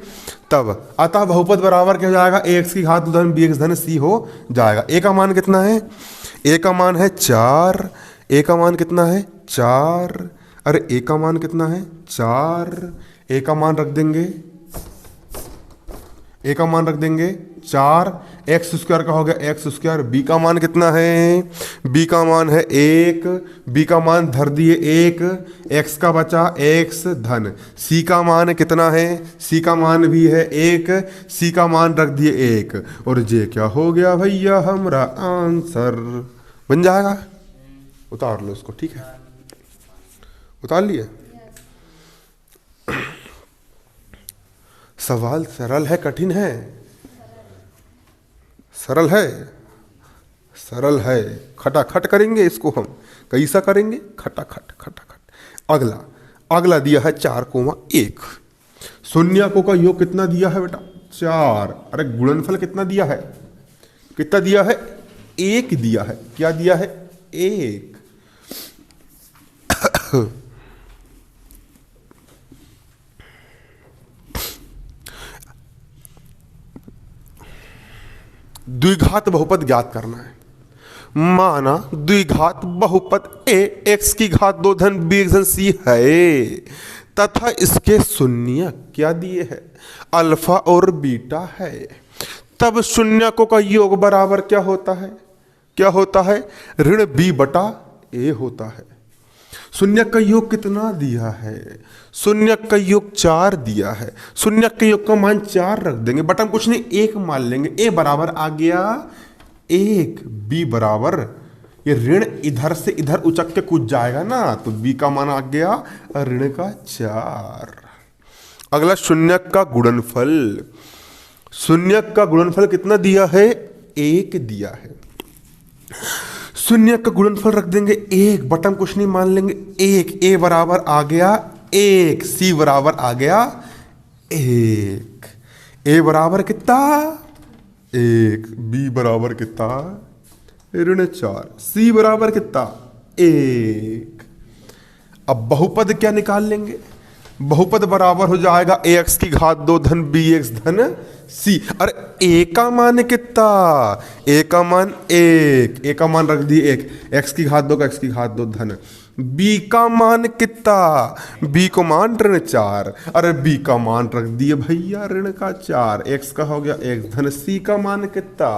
तब अतः बहुपद बराबर क्या हो जाएगा, एक्स की घात धन बी एक्स धन सी हो जाएगा। ए का मान कितना है, ए का मान है 4, ए का मान कितना है 4, अरे ए का मान कितना है 4, ए का मान रख देंगे, ए का मान रख देंगे 4, एक्स स्क्वायर का हो गया एक्स स्क्वायर, बी का मान कितना है, बी का मान है 1, बी का मान धर दिए 1, एक्स का बचा एक्स धन, सी का मान कितना है, सी का मान भी है 1, सी का मान रख दिए 1, और जे क्या हो गया भैया हमारा आंसर बन जाएगा। उतार लो इसको, ठीक है, उतार लिए। सवाल सरल है कठिन है, सरल है, सरल है, खटाखट करेंगे इसको हम, कैसा करेंगे खटाखट खटाखट। अगला दिया है 4,1, शून्यकों का योग कितना दिया है बेटा 4, अरे गुणनफल कितना दिया है, कितना दिया है 1 दिया है, क्या दिया है 1। द्विघात बहुपद ज्ञात करना है, माना द्विघात बहुपद ए एक्स की घात 2 धन बी एक्स धन सी है, तथा इसके शून्य क्या दिए है अल्फा और बीटा है, तब शून्यकों का योग बराबर क्या होता है, क्या होता है ऋण बी बटा ए होता है। शून्यक का योग कितना दिया है, शून्यक का योग 4 दिया है, शून्यक के योग का मान 4 रख देंगे, बट हम कुछ नहीं 1 मान लेंगे, ए बराबर आ गया 1, बी बराबर, ये ऋण इधर से इधर उचक के कूद जाएगा ना, तो बी का मान आ गया ऋण का 4। अगला शून्यक का गुणनफल, शून्यक का गुणनफल कितना दिया है 1 दिया है, शून्य का गुणनफल रख देंगे 1, बटन कुछ नहीं मान लेंगे 1, ए बराबर आ गया 1, सी बराबर आ गया 1, ए बराबर कितना 1, बी बराबर कितना ऋण 4, सी बराबर कितना 1। अब बहुपद क्या निकाल लेंगे, बहुपद बराबर हो जाएगा ए एक्स की घात 2 धन बी एक्स धन सी, अरे ए का मान कितना, ए का मान 1, ए का मान रख दिए 1, एक्स की घात 2 का एक्स की घात 2 धन, बी का मान कितना, बी को मान ऋण 4, अरे बी का मान रख दिए भैया ऋण का 4, एक्स का हो गया x धन, सी का मान कितना,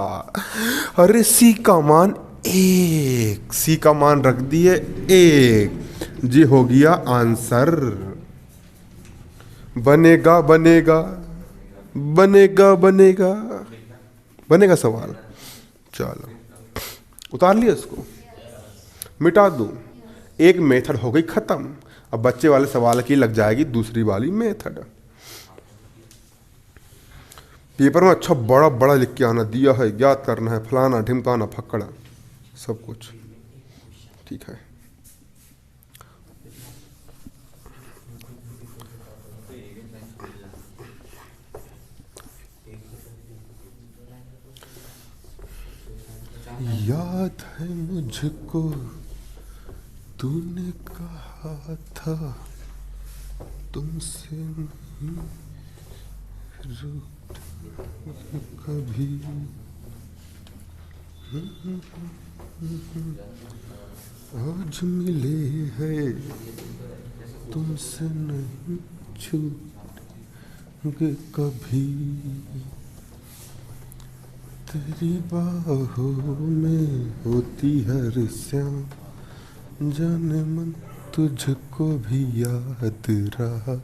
अरे सी का मान 1, सी का मान रख दिए 1, जी हो गया आंसर। बनेगा बनेगा बनेगा बनेगा बनेगा सवाल, चलो उतार लिया इसको, मिटा दूं, एक मेथड हो गई खत्म, अब बच्चे वाले सवाल की लग जाएगी दूसरी वाली मेथड। पेपर में अच्छा बड़ा बड़ा लिख के आना दिया है, याद करना है, फलाना ढिमकाना फक्कड़ा सब कुछ, ठीक है। याद है मुझको तूने कहा था तुमसे नहीं रूठे कभी, आज मिले हैं तुमसे नहीं छूटेंगे कभी, तेरी बाहों में होती हर शाम, जाने मन तुझको भी याद रहा,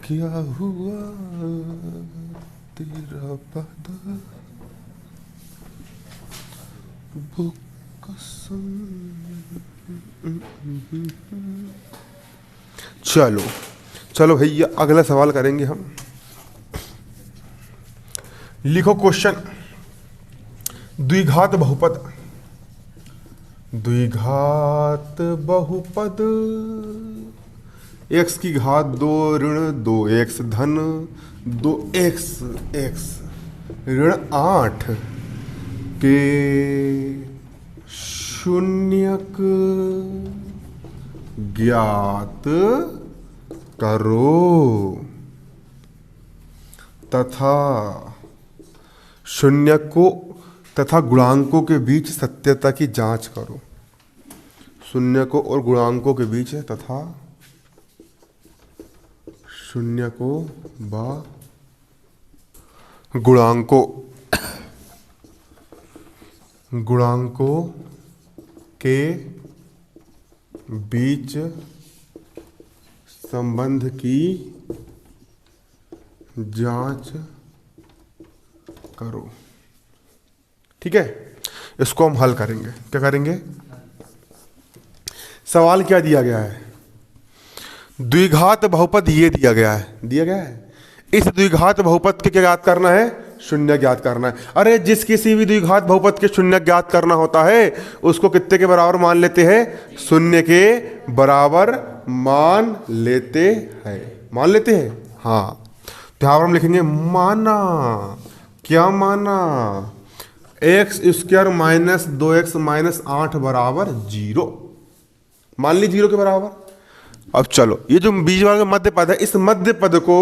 क्या हुआ तेरा वादा वो कसम। चलो चलो भैया अगला सवाल करेंगे हम। लिखो क्वेश्चन, द्विघात बहुपद, द्विघात बहुपद x की घात 2 ऋण 2x धन 2x x ऋण 8 के शून्यक ज्ञात करो तथा शून्यकों तथा गुणांकों के बीच सत्यता की जांच करो। शून्यकों और गुणांकों के बीच तथा शून्यकों व गुणांकों के बीच संबंध की जांच करो। ठीक है, इसको हम हल करेंगे। क्या करेंगे? सवाल क्या दिया गया है? द्विघात बहुपद ये दिया गया है। इस द्विघात बहुपद के क्या ज्ञात करना है? शून्य ज्ञात करना है। अरे जिस किसी भी द्विघात बहुपद के शून्य ज्ञात करना होता है उसको कितने के बराबर मान लेते हैं? शून्य के बराबर मान लेते हैं। हाँ, तो यहां पर हम लिखेंगे माना। क्या माना? X square minus 2x minus 8 बराबर 0। मान ली 0 के बराबर। अब चलो ये जो बीच वाला मध्य पद है, इस मध्य पद को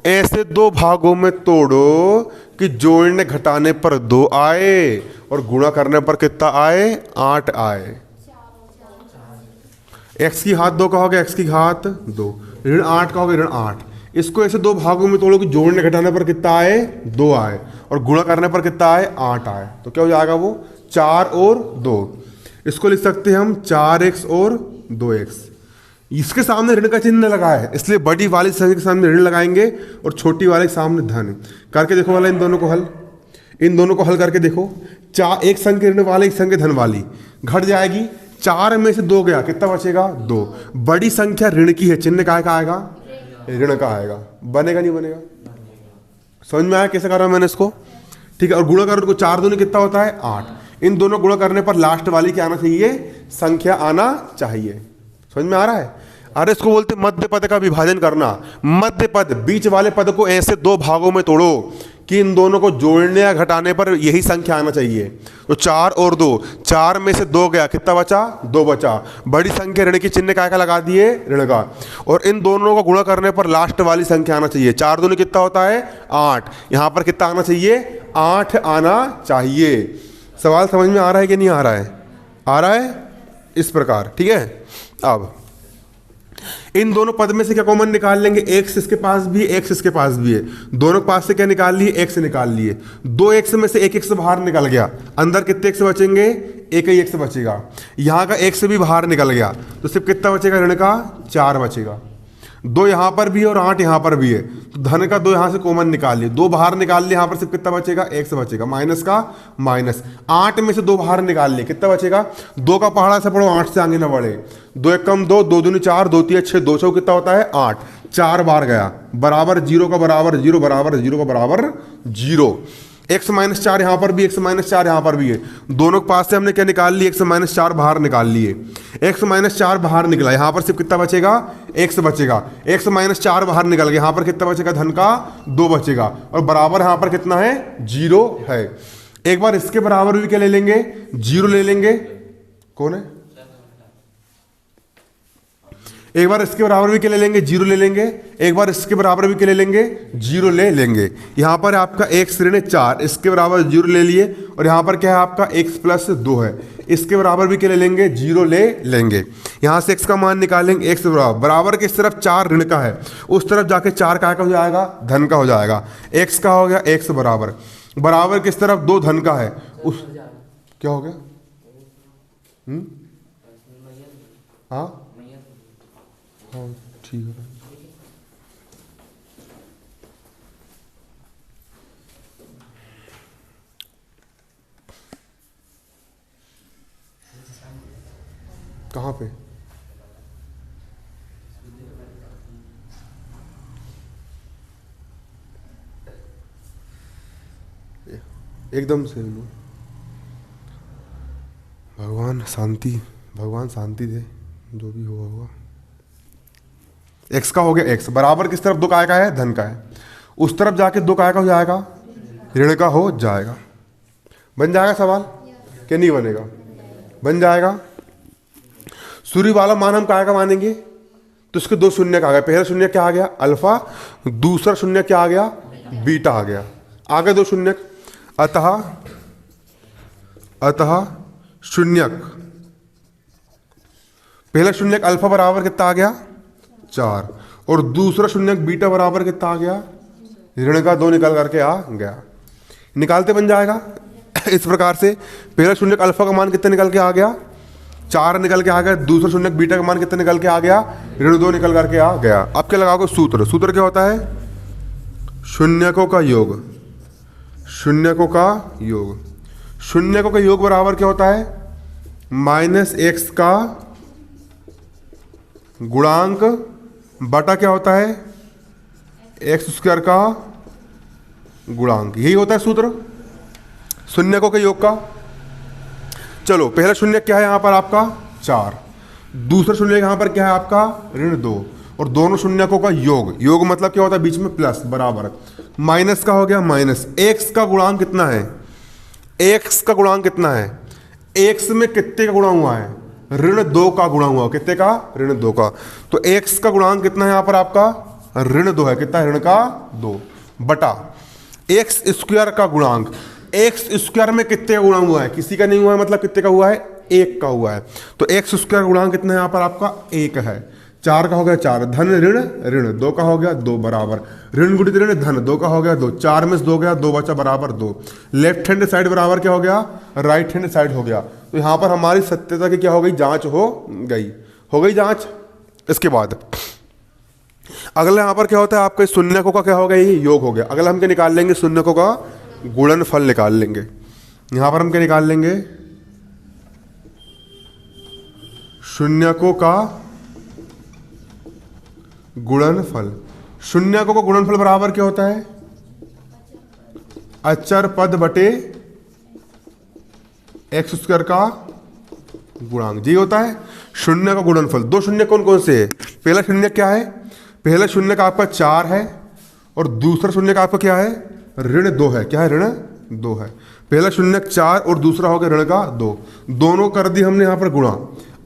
ऐसे दो भागों में तोड़ो कि जोड़ने घटाने पर 2 आए और गुणा करने पर कितना आए? 8 आए। x की घात 2 का होगा x की घात 2, ऋण 8 का होगा ऋण 8। इसको ऐसे दो भागों में तोड़ो कि जोड़ने घटाने पर कितना आए? 2 आए और गुणा करने पर कितना आए? 8 आए। तो क्या हो जाएगा वो? 4 और 2। इसको लिख सकते हैं हम 4x और 2x। इसके सामने ऋण का चिन्ह लगा है इसलिए बड़ी वाली संख्या के सामने ऋण लगाएंगे और छोटी वाले के सामने धन। करके देखो वाला इन दोनों को हल करके देखो। एक संख्या ऋण वाली, एक संख्या धन वाली घट जाएगी। 4 में से 2 गया, कितना बचेगा? 2। बड़ी संख्या ऋण की है, चिन्ह काय का आएगा? ऋण का आएगा। बनेगा नहीं बनेगा? समझ में आया कैसे कर रहा हूं मैंने इसको? ठीक है। और गुणा करो तो 4 दूनी कितना होता है? 8। इन दोनों गुणा करने पर लास्ट वाली क्या आना चाहिए? संख्या आना चाहिए। समझ में आ रहा है? अरे इसको बोलते मध्य पद का विभाजन करना। मध्य पद, बीच वाले पद को ऐसे दो भागों में तोड़ो कि इन दोनों को जोड़ने या घटाने पर यही संख्या आना चाहिए। तो 4 और 2, 4 में से 2 गया, कितना बचा? 2 बचा। बड़ी संख्या ऋण की चिन्ह काय का लगा दिए? ऋण का। और इन दोनों को गुणा करने पर लास्ट वाली संख्या आना चाहिए। 4 दूनी कितना होता है? 8। यहां पर कितना आना चाहिए? 8 आना चाहिए। सवाल समझ में आ रहा है कि नहीं आ रहा है? आ रहा है इस प्रकार। ठीक है। अब इन दोनों पद में से क्या कॉमन निकाल लेंगे? x इसके पास भी है, x इसके पास भी है। दोनों के पास से क्या निकाल लिए? x निकाल लिए। 2x में से 1 x बाहर निकल गया। अंदर कितने x बचेंगे? एक ही x बचेगा। यहां का x भी बाहर निकल गया तो सिर्फ कितना बचेगा? ऋण का 4 बचेगा। 2 यहां पर भी है और 8 यहां पर भी है तो धन का 2 यहां से कॉमन निकाल लिए। 2 बाहर निकाल लिए, यहां पर सिर्फ कितना बचेगा? x बचेगा। माइनस का माइनस। 8 में से 2 बाहर निकाल लिए, कितना बचेगा? 2 का पहाड़ा से पढ़ो, 8 से आगे ना बढ़े। 2 एक कम 2, 2 दूनी 4, 2 3 6, 2 कितना होता है? 8। 4 बार गया, बराबर 0 का बराबर 0, बराबर 0 का बराबर 0। x माइनस 4 यहां पर भी, x माइनस 4 यहां पर भी है। दोनों के पास से हमने क्या निकाल लिए? x माइनस 4 बाहर निकाल लिए। x माइनस 4 बाहर निकला, यहां पर सिर्फ कितना बचेगा? x बचेगा। x माइनस 4 बाहर निकल गया, यहां पर कितना बचेगा? धन का 2 बचेगा और बराबर यहां पर कितना है? 0 है। एक बार इसके बराबर भी क्या ले लेंगे? 0 ले लेंगे। कौन है? एक बार इसके बराबर भी क्या ले लेंगे, 0 ले लेंगे। एक बार इसके बराबर भी क्या ले लेंगे, 0 ले लेंगे। यहाँ पर आपका x ऋण 4, इसके बराबर 0 ले लिए। और यहाँ पर क्या है आपका x प्लस 2 है, इसके बराबर भी क्या ले लेंगे, 0 ले लेंगे। यहाँ से x का मान निकालेंगे, x बराबर बराबर किस तरफ, 4 ऋण का है, उस तरफ जाके 4 का हो जाएगा, धन का हो जाएगा। x का हो गया x बराबर, बराबर किस तरफ, 2 धन का है, उस क्या हो गया, हाँ हाँ ठीक है। कहाँ पे, एकदम से लो। भगवान शांति, भगवान शांति दे, जो भी हुआ होगा। x का हो गया x बराबर किस तरफ, 2 काय का है, धन का है, उस तरफ जाके 2 काय का हो जाएगा, ऋण का हो जाएगा। बन जाएगा सवाल, क्या नहीं बनेगा, बन जाएगा। सूर्य वाला मान हम काय का मानेंगे, तो इसके 2 शून्य का आ गया। पहला शून्य क्या आ गया, अल्फा, दूसरा शून्य क्या आ गया, बीटा आ गया, आगे 2 शून्य। अतः शून्यक, पहला शून्यक अल्फा बराबर कितना आ गया, 4, और दूसरा शून्यक बीटा बराबर कितना आ गया, ऋण का 2 निकल करके आ गया। निकालते बन जाएगा इस प्रकार से। पहला शून्यक अल्फा का मान कितना निकल के आ गया, 4 निकल के आ गया। दूसरा शून्यक बीटा का मान कितना निकल के आ गया, ऋण 2 निकल करके आ गया। अब क्या लगाओगे, सूत्र। सूत्र क्या होता है, शून्यकों का योग, शून्यकों का योग। शून्यकों का योग बराबर क्या होता है, -x का गुणांक बटा क्या होता है, x² का गुणांक। यही होता है सूत्र शून्यकों के योग का। चलो पहला शून्य क्या है यहाँ पर आपका, 4, दूसरा शून्य यहाँ पर क्या है आपका, ऋण 2, और दोनों शून्यकों का योग। योग मतलब क्या होता है, बीच में प्लस, बराबर माइनस का हो गया, माइनस x का गुणांक कितना है, x का गुणांक कितना है, x में कितने का गुणा हुआ है, ऋण 2 का गुणा हुआ, कितने का, ऋण 2 का। तो x का गुणांक कितना है यहाँ पर आपका, ऋण 2 है, कितना है, ऋण का 2, बटा x² का गुणांक। x² में कितने का गुणा हुआ है, किसी का नहीं हुआ है, मतलब कितने का हुआ है, 1 का हुआ है। तो x² गुणांक कितना है यहाँ पर आपका, 1 है। 4 का हो गया 4, धन ऋण ऋण, 2 का हो गया 2 बराबर, ऋण गुणित ऋण धन, 2 का हो गया 2, 4 में से 2 गया, 2 बचा बराबर 2। लेफ्ट हैंड साइड बराबर क्या हो गया, राइट हैंड साइड हो गया। तो यहाँ पर हमारी सत्यता की क्या हो गई, जांच हो गई जांच। इसके बाद अगला यहाँ पर क्या होता है आपके, शून्यकों का क्या हो गया, ये योग हो गया। अगला हम क्या निकाल लेंगे, शून्यकों का गुणनफल निकाल लेंगे। यहाँ पर हम क्या निकाल लेंगे, शून्यकों का गुणनफल। शून्यकों का गुणनफल बराबर क्या होता है, अचर पद बटे x² का गुणांक, जी होता है शून्य का गुणनफल। 2 शून्य कौन कौन से है, पहला शून्य क्या है, पहला शून्य का आपका 4 है, और दूसरा शून्य का आपका क्या है, ऋण 2 है। क्या है, ऋण 2 है। पहला शून्य 4 और दूसरा हो गया ऋण का 2, दोनों कर दी हमने यहाँ पर गुणा।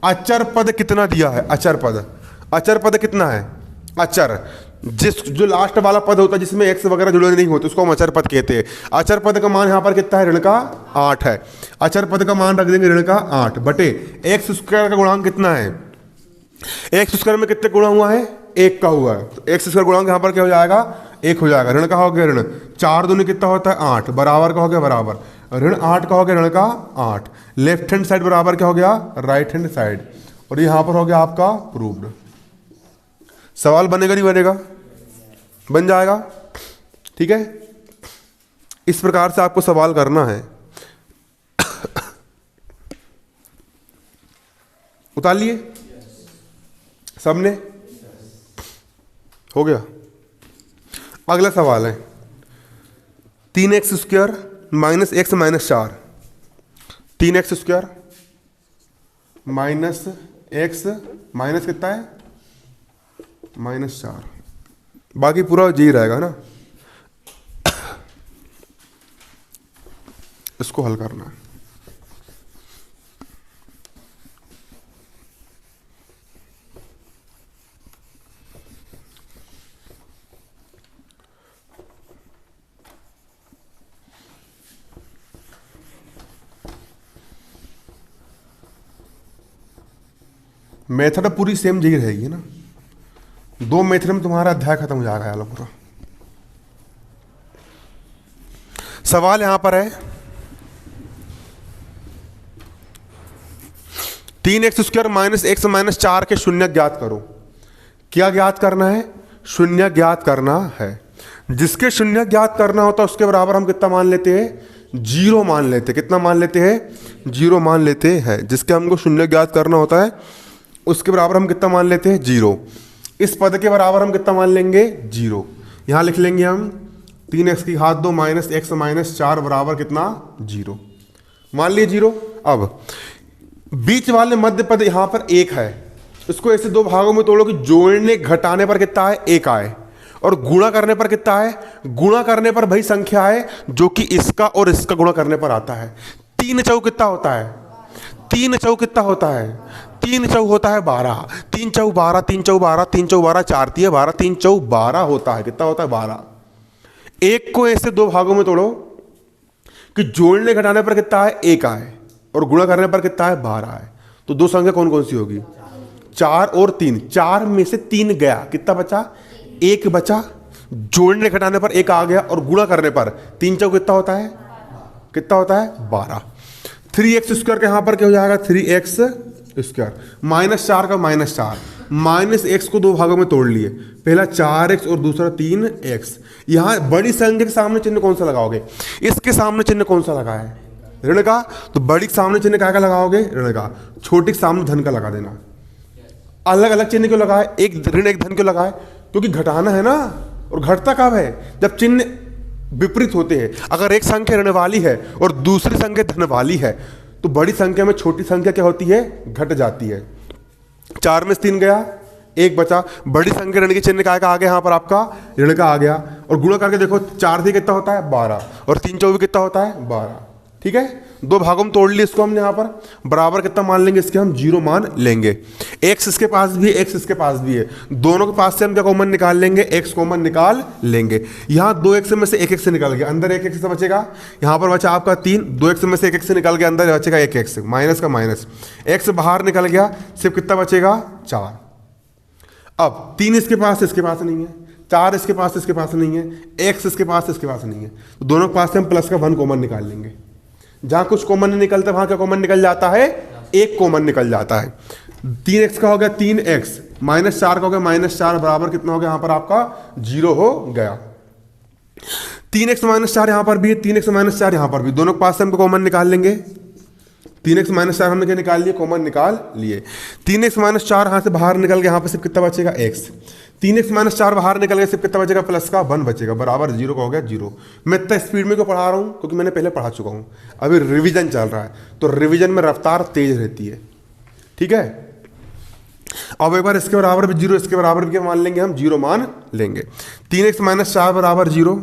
अचर पद कितना दिया है, अचर पद, अचर पद कितना है, अचर जो लास्ट वाला पद होता है जिसमें x वगैरह जुड़े नहीं होते उसको हम अचर पद कहते हैं। अचर पद का मान यहाँ पर कितना है, ऋण का 8 है। अचर पद का मान रख देंगे ऋण का 8 बटे x² का गुणांक कितना है, x² में कितने गुणा हुआ है, 1 का हुआ है। तो x² गुणांक यहाँ पर क्या हो जाएगा, 1 हो जाएगा। ऋण का हो गया ऋण 4 दूनी कितना होता है 8, बराबर का हो गया बराबर, ऋण 8 का हो गया ऋण का 8। लेफ्ट हैंड साइड बराबर क्या हो गया, राइट हैंड साइड, और यहाँ पर हो गया आपका प्रूव्ड। सवाल बनेगा नहीं बनेगा, बन जाएगा, ठीक है। इस प्रकार से आपको सवाल करना है। उतार लिए सबने, हो गया। अगला सवाल है 3x² minus x minus 4, 3x² minus x minus कितना है, -4, बाकी पूरा जी रहेगा ना। इसको हल करना है। मेथड पूरी सेम यही रहेगी ना, 2 मेथड में तुम्हारा अध्याय खत्म हो जाएगा यार पूरा। सवाल यहां पर है 3x² माइनस x माइनस 4 के शून्य ज्ञात करो। क्या ज्ञात करना है? शून्य ज्ञात करना है। जिसके शून्य ज्ञात करना होता है उसके बराबर हम कितना मान लेते हैं? 0 मान लेते। कितना मान लेते हैं? 0 मान लेते हैं। जिसके हमको शून्य ज्ञात करना होता है उसके बराबर हम कितना मान लेते हैं? 0। इस पद के बराबर हम कितना मान लेंगे? 0। यहां लिख लेंगे हम 3x की घात 2 माइनस x माइनस 4 बराबर कितना? 0। मान लिए 0। अब बीच वाले मध्य पद यहां पर 1 है, इसको ऐसे 2 भागों में तोड़ो कि जोड़ने घटाने पर कितना है? 1 आए, और गुणा करने पर कितना है? गुणा करने पर वही संख्या है जो कि इसका और इसका गुणा करने पर आता है। 3 चौ कितना होता है? 3 चौ कितना होता है? 3 चौ होता है 12। 3 चौ 12, 3 चौ 12, 3 चौ 12, 4 तिये 12, 3 चौ 12 होता है। कितना होता है? 12। 1 को ऐसे 2 भागों में तोड़ो कि जोड़ने घटाने पर कितना है? 1 आए, और गुणा करने पर कितना है? 12 है। तो 2 संख्या कौन कौन सी होगी? 4 और 3। 4 में से 3 गया, कितना बचा? 1 बचा। जोड़ने घटाने पर 1 आ गया, और गुणा करने पर 3 चौ कितना होता है? कितना होता है? 12। 3x² के यहां पर क्या हो जाएगा? 3x²। माइनस 4 का माइनस 4, माइनस x को 2 भागों में तोड़ लिए, पहला 4x और दूसरा 3x। यहां बड़ी संख्या के सामने चिन्ह कौन सा लगाओगे? इसके सामने चिन्ह कौन सा लगा है? ऋण का। तो बड़ी के सामने चिन्ह क्या का लगाओगे? ऋण का। छोटी के सामने धन का लगा देना। अलग अलग चिन्ह क्यों लगाए? एक ऋण एक धन क्यों लगाए? क्योंकि घटाना है ना, और घटता कब है? जब चिन्ह विपरीत होते हैं। अगर एक संख्या ऋण वाली है और दूसरी संख्या धन वाली है तो बड़ी संख्या में छोटी संख्या क्या होती है? घट जाती है। 4 में से 3 गया, 1 बचा। बड़ी संख्या ऋण के चिन्ह का आ गया, यहां पर आपका ऋण का आ गया, और गुणा करके देखो 4 से कितना होता है? 12, और 3 चौबीस कितना होता है? 12। ठीक है, 2 भागों में तोड़ लिए इसको हमने। यहां पर बराबर कितना मान लेंगे? इसके हम 0 मान लेंगे। x इसके पास भी है, x इसके पास भी है, दोनों के पास से हम क्या कॉमन निकाल लेंगे? x कॉमन निकाल लेंगे। यहां 2x में से 1x से निकल गया, अंदर 1x से बचेगा। यहां पर बचा आपका 3, 2x में से 1x से निकल गया, अंदर बचेगा 1x, माइनस का माइनस, x बाहर निकल गया, सिर्फ कितना बचेगा? 4। अब 3 इसके पास नहीं है, 4 इसके पास नहीं है, x इसके पास नहीं है, तो दोनों के पास से हम प्लस का 1 कॉमन निकाल लेंगे। जहां कुछ कॉमन नहीं निकलता वहां क्या कॉमन निकल जाता है? 1 कॉमन निकल जाता है। 3x का हो गया 3x, माइनस 4 का हो गया माइनस 4, बराबर कितना हो गया? यहां पर आपका 0 हो गया। 3x माइनस 4 यहां पर भी है, 3x माइनस 4 यहां पर भी, दोनों के पास से हम कॉमन निकाल लेंगे। 3x माइनस 4 हमने क्या निकाल लिए? कॉमन निकाल लिए। 3x माइनस 4 यहां से बाहर निकल गया, यहां पर सिर्फ कितना बचेगा? x। 3x माइनस 4 बाहर निकल गया, सिर्फ कितना बचेगा? प्लस का 1 बचेगा, बराबर 0 का हो गया 0। मैं इतना स्पीड में क्यों पढ़ा रहा हूं? क्योंकि मैंने पहले पढ़ा चुका हूं, अभी रिवीजन चल रहा है, तो रिवीजन में रफ्तार तेज रहती है। ठीक है, अब एक बार इसके बराबर भी 0, इसके बराबर भी क्या मान लेंगे? हम 0 मान लेंगे। 3x माइनस 4 बराबर 0,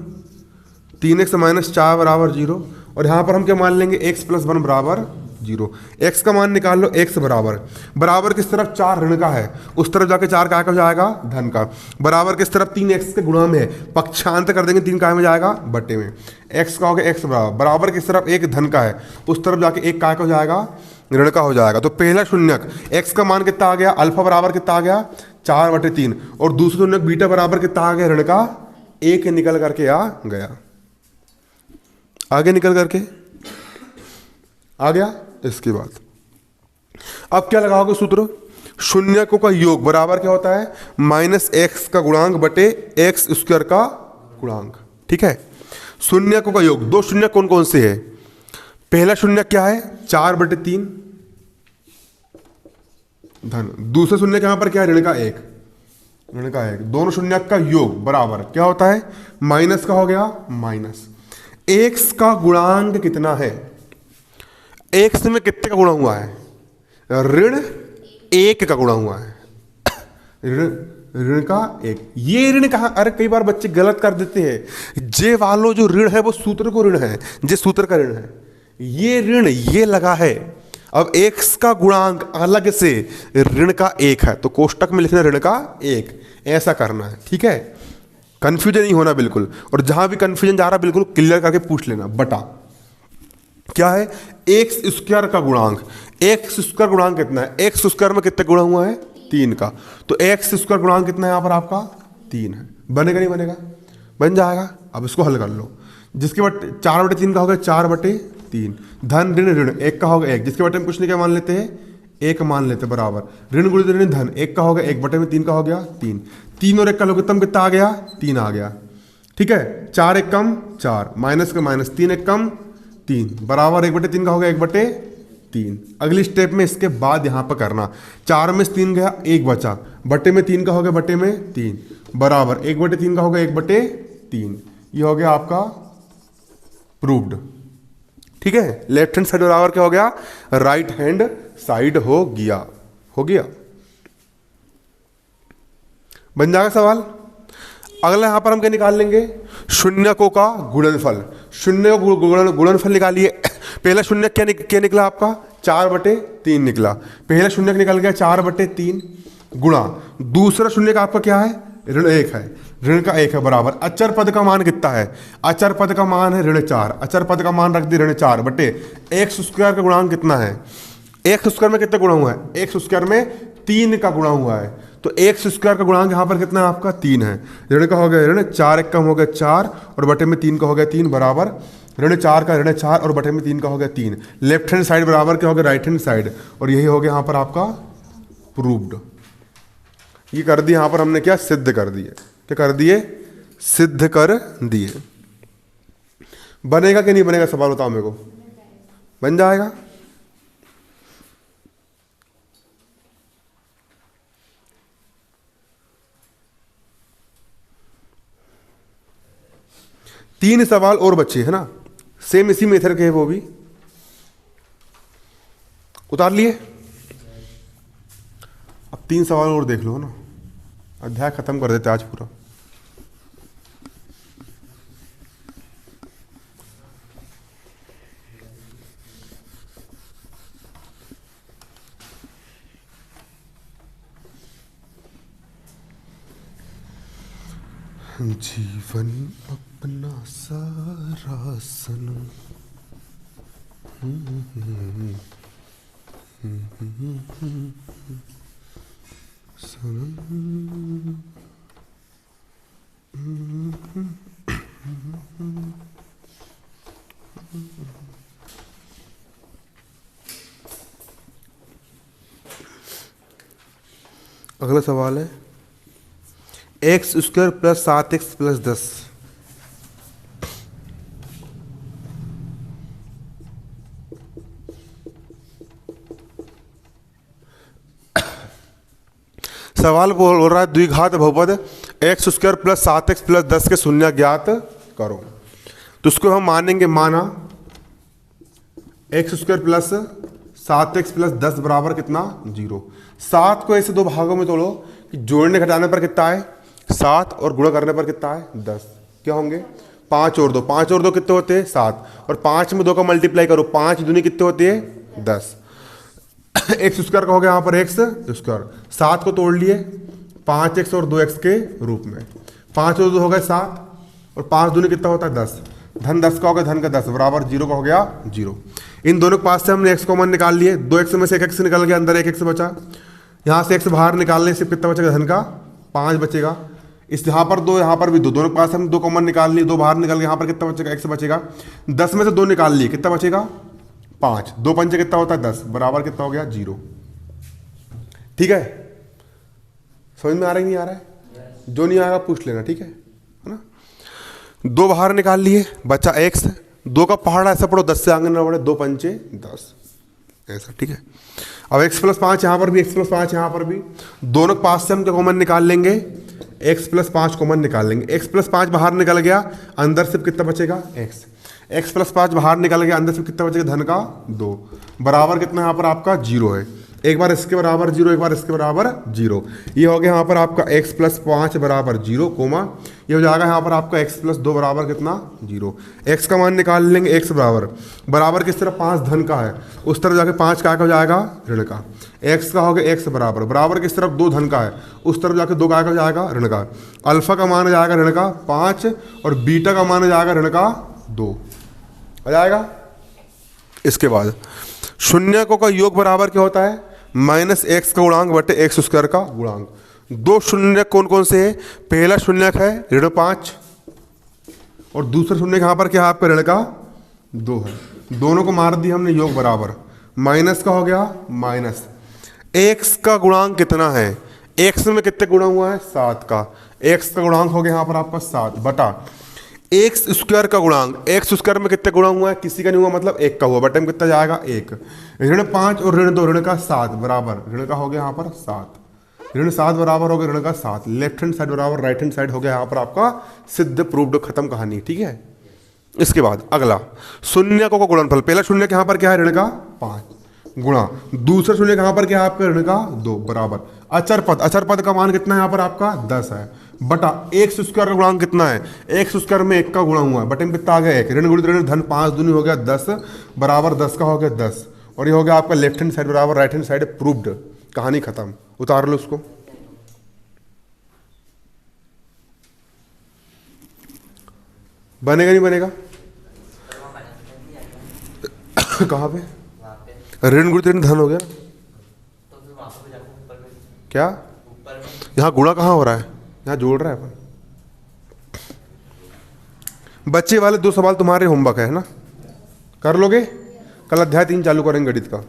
3x माइनस 4 बराबर 0, और यहां पर हम क्या मान लेंगे? x प्लस 1 बराबर 0। x का मान निकाल लो, x बराबर किस तरफ? 4 ऋण का है, उस तरफ जाके 4 का हो जाएगा? धन का। बराबर किस तरफ? 3x के गुणा में है, पक्षांतर कर देंगे, 3 काय में जाएगा? बटे में। x का हो गया x बराबर किस तरफ? 1 धन का है, उस तरफ जाके 1 काय का हो जाएगा? ऋण का हो जाएगा। तो पहला शून्यक x का मान कितना आ गया? अल्फा बराबर कितना आ गया? 4/3, और दूसरा शून्यक बीटा बराबर कितना आ गया? ऋण का 1 निकल करके आ गया, आगे निकल करके आ गया। इसके बाद अब क्या लगाओगे सूत्र? शून्यकों का योग बराबर क्या होता है? माइनस x का गुणांक बटे x² का गुणांक। ठीक है, शून्यकों का योग। 2 शून्यक कौन कौन से है? पहला शून्यक क्या है? 4/3 धन, दूसरा शून्यक यहां पर क्या है? ऋण का 1। दोनों शून्यक का योग बराबर क्या होता है? माइनस का हो गया माइनस x का गुणांक कितना है? x में कितने का गुणा हुआ है? ऋण 1 का गुणा हुआ है, ऋण का 1। ये ऋण कहां? अरे कई बार बच्चे गलत कर देते हैं, जे वालों जो ऋण है वो सूत्र को ऋण है, जे सूत्र का ऋण है, ये ऋण ये लगा है। अब x का गुणांक अलग से ऋण का 1 है, तो कोष्टक में लिखना ऋण का 1, ऐसा करना है। ठीक है, कंफ्यूजन नहीं होना बिल्कुल, और जहां भी कंफ्यूजन जा रहा बिल्कुल क्लियर करके पूछ लेना। बटा क्या है, एक्स स्क्वायर का गुणांक। एक्स स्क्वायर गुणांक कितना है, एक्स स्क्वायर में कितने गुणा हुआ है, 3 का, तो एक्स स्क्वायर गुणांक कितना है यहाँ पर आपका 3 है। बनेगा नहीं बनेगा, बन जाएगा। अब इसको हल कर लो, जिसके बटे 4/3 का हो गया 4/3, धन ऋण ऋण 1 का होगा 1, जिसके बटे में कुछ नहीं क्या मान लेते हैं 1 मान लेते हैं, बराबर ऋण गुणित ऋण धन 1 का होगा 1/3 का हो गया 3, 3 और 1 का लघुत्तम कितना आ गया 3 आ गया। ठीक है, 4 1 कम 4, माइनस का माइनस, 3 1 कम 3, बराबर 1/3 का हो गया 1/3। अगली स्टेप में इसके बाद यहाँ पर करना, 4 में से 3 गया 1 बचा, बटे में 3 का हो गया बटे में 3, बराबर 1/3 का हो गया 1/3। ये हो गया आपका प्रूव्ड। ठीक है, लेफ्ट हैंड साइड बराबर क्या हो गया, राइट हैंड साइड हो गया, हो गया। बन जाएगा सवाल। अगला यहां पर हम क्या निकाल लेंगे, शून्यकों का गुणनफल। शून्य को गुणनफल निकालिए। पहला शून्य क्या निकला आपका 4/3 निकला, पहला शून्य निकल गया 4/3 गुणा दूसरा शून्य का आपका क्या है ऋण 1 है, ऋण का 1 है, बराबर अचर पद का मान कितना है, अचर पद का मान है ऋण 4, अचर पद का मान रख दिया ऋण 4 बटे एक्स स्क्वायर का गुणांक कितना है, एक्स स्क्वायर में कितना गुणा हुआ है, एक्स स्क्वायर में 3 का गुणा हुआ है, तो एक्स स्क्वायर का गुणांक यहाँ पर कितना है आपका 3 है। ऋण का हो गया ऋण 4 1 कम हो गया 4 और बटे में 3 का हो गया 3, बराबर ऋण 4 का ऋण 4 और बटे में 3 का हो गया 3। लेफ्ट हैंड साइड बराबर क्या हो गया राइट हैंड साइड, और यही हो गया यहाँ पर आपका प्रूव्ड। ये कर दिया यहाँ पर हमने क्या सिद्ध कर दिए, क्या कर दिए सिद्ध कर दिए। बनेगा कि नहीं बनेगा सवाल बताओ मेरे को, बन जाएगा। तीन सवाल और बच्चे है ना, सेम इसी मेथड के है, वो भी उतार लिए। अब 3 सवाल और देख लो ना, अध्याय खत्म कर देते आज पूरा। जीवन अपना सारा सनम, अगला सवाल है x square plus 7x plus 10। सवाल बोल रहा है द्विघात बहुपद x square plus 7x plus 10 के शून्य ज्ञात करो। तो उसको हम मानेंगे, माना x square plus 7x plus 10 बराबर कितना 0। 7 को ऐसे 2 भागों में तोड़ो कि जोड़ने घटाने पर कितना है 7 और गुणा करने पर कितना है 10, क्या होंगे 5 और 2, 5 और 2 कितने होते हैं 7, और 5 में 2 का मल्टीप्लाई करो, 5 दूनी कितने होते हैं 10। एक्स स्क्वायर का हो गया यहाँ पर एक्स स्क्वायर, 7 को तोड़ लिए 5x और 2x के रूप में, 5 और 2 हो गए 7 और 5 दूनी कितना होता है 10, धन 10 का हो गया धन का 10 बराबर 0 का हो गया 0। इन दोनों के पास से हमने x कॉमन निकाल लिए, 2x में से 1x निकल गया, अंदर 1x बचा, यहाँ से x बाहर निकालने से कितना बचेगा धन का 5 बचेगा। इस यहाँ पर 2 यहाँ पर भी 2, दोनों के पास हम 2 कॉमन निकाल लिए, 2 बाहर निकल गए, यहाँ पर कितना बचेगा x बचेगा, 10 में से 2 निकाल लिए कितना बचेगा 5, 2 पंचे कितना होता है 10 बराबर कितना हो गया 0। ठीक है, समझ में आ रहा है नहीं आ रहा है, जो नहीं आएगा पूछ लेना, ठीक है ना। 2 बाहर निकाल लिए बचा x, 2 का पहाड़ा ऐसा पढ़ो 10 से आगे ना बढ़े, 2 पंचे 10 ऐसा, ठीक है। अब x प्लस 5 यहाँ पर भी, x प्लस 5 यहाँ पर भी, दोनों के पास से हम क्या कॉमन निकाल लेंगे, x प्लस 5 कॉमन निकाल लेंगे, x प्लस 5 बाहर निकल गया, अंदर सिर्फ कितना बचेगा x, x प्लस 5 बाहर निकल गया, अंदर सिर्फ कितना बचेगा धन का 2 बराबर कितना यहाँ पर आपका 0 है, एक बार इसके बराबर 0 एक बार इसके बराबर 0। ये हो गया यहाँ पर आपका x प्लस 5 बराबर 0 कोमा, ये हो जाएगा यहाँ पर आपका x प्लस 2 बराबर कितना 0। x का मान निकाल लेंगे, x बराबर बराबर किस तरफ 5 धन का है, उस तरफ जाके 5 का हो जाएगा ऋण का, x का हो गया x बराबर बराबर किस तरफ 2 धन का है, उस तरफ जाके 2 का हो जाएगा ऋण का, अल्फा का मान आ जाएगा ऋण का 5 और बीटा का मान आ जाएगा ऋण का 2 आ जाएगा। इसके बाद शून्यकों का योग बराबर क्या होता है, माइनस एक्स का गुणांक बटे एक्स स्क्वायर का गुणांक। दो शून्य कौन कौन से है, पहला शून्यक है ऋण 5 और दूसरा शून्यक यहाँ पर क्या है आपका ऋण का 2 है। दोनों को मार दिया हमने योग बराबर, माइनस का हो गया माइनस एक्स का गुणांक कितना है, एक्स में कितने गुणा हुआ है 7 का, एक्स का गुणांक हो गया यहाँ पर आपका 7 बटा एक्स स्क्वायर का गुणांक, एक्स स्क्वायर में कितने गुणा हुआ है, किसी का नहीं हुआ मतलब एक का हुआ, बटे में कितना जाएगा 1, ऋण 5 और ऋण 2 ऋण का 7 बराबर, ऋण का हो गया यहाँ पर 7, ऋण 7 बराबर हो गया ऋण का 7, लेफ्ट हैंड साइड बराबर राइट हैंड साइड हो गया यहाँ पर आपका सिद्ध प्रूव्ड, खत्म कहानी। ठीक है, इसके बाद अगला शून्यकों का गुणनफल, पहला शून्य यहाँ पर क्या है ऋण का 5 गुणा दूसरा शून्य यहाँ पर क्या है आपका ऋण का 2 बराबर अचर पद, अचर पद का मान कितना है यहाँ पर आपका 10 है बटा एक्स स्क्वायर का गुणांक कितना है, एक्स स्क्वायर में 1 का गुणा हुआ है, बटे में कितना आ गया 1, ऋण गुणित ऋण धन 5 दूनी हो गया 10 बराबर 10 का हो गया 10, और ये हो गया आपका लेफ्ट हैंड साइड बराबर राइट हैंड साइड, प्रूव्ड, कहानी खत्म। उतार लो उसको, बनेगा नहीं बनेगा कहाँ पे, ऋण गुणित ऋण धन हो गया क्या, यहाँ गुणा कहाँ हो रहा है, यहाँ जोड़ रहा है अपन। बच्चे वाले 2 सवाल तुम्हारे होमवर्क है ना, कर लोगे, कल अध्याय 3 चालू करेंगे गणित का।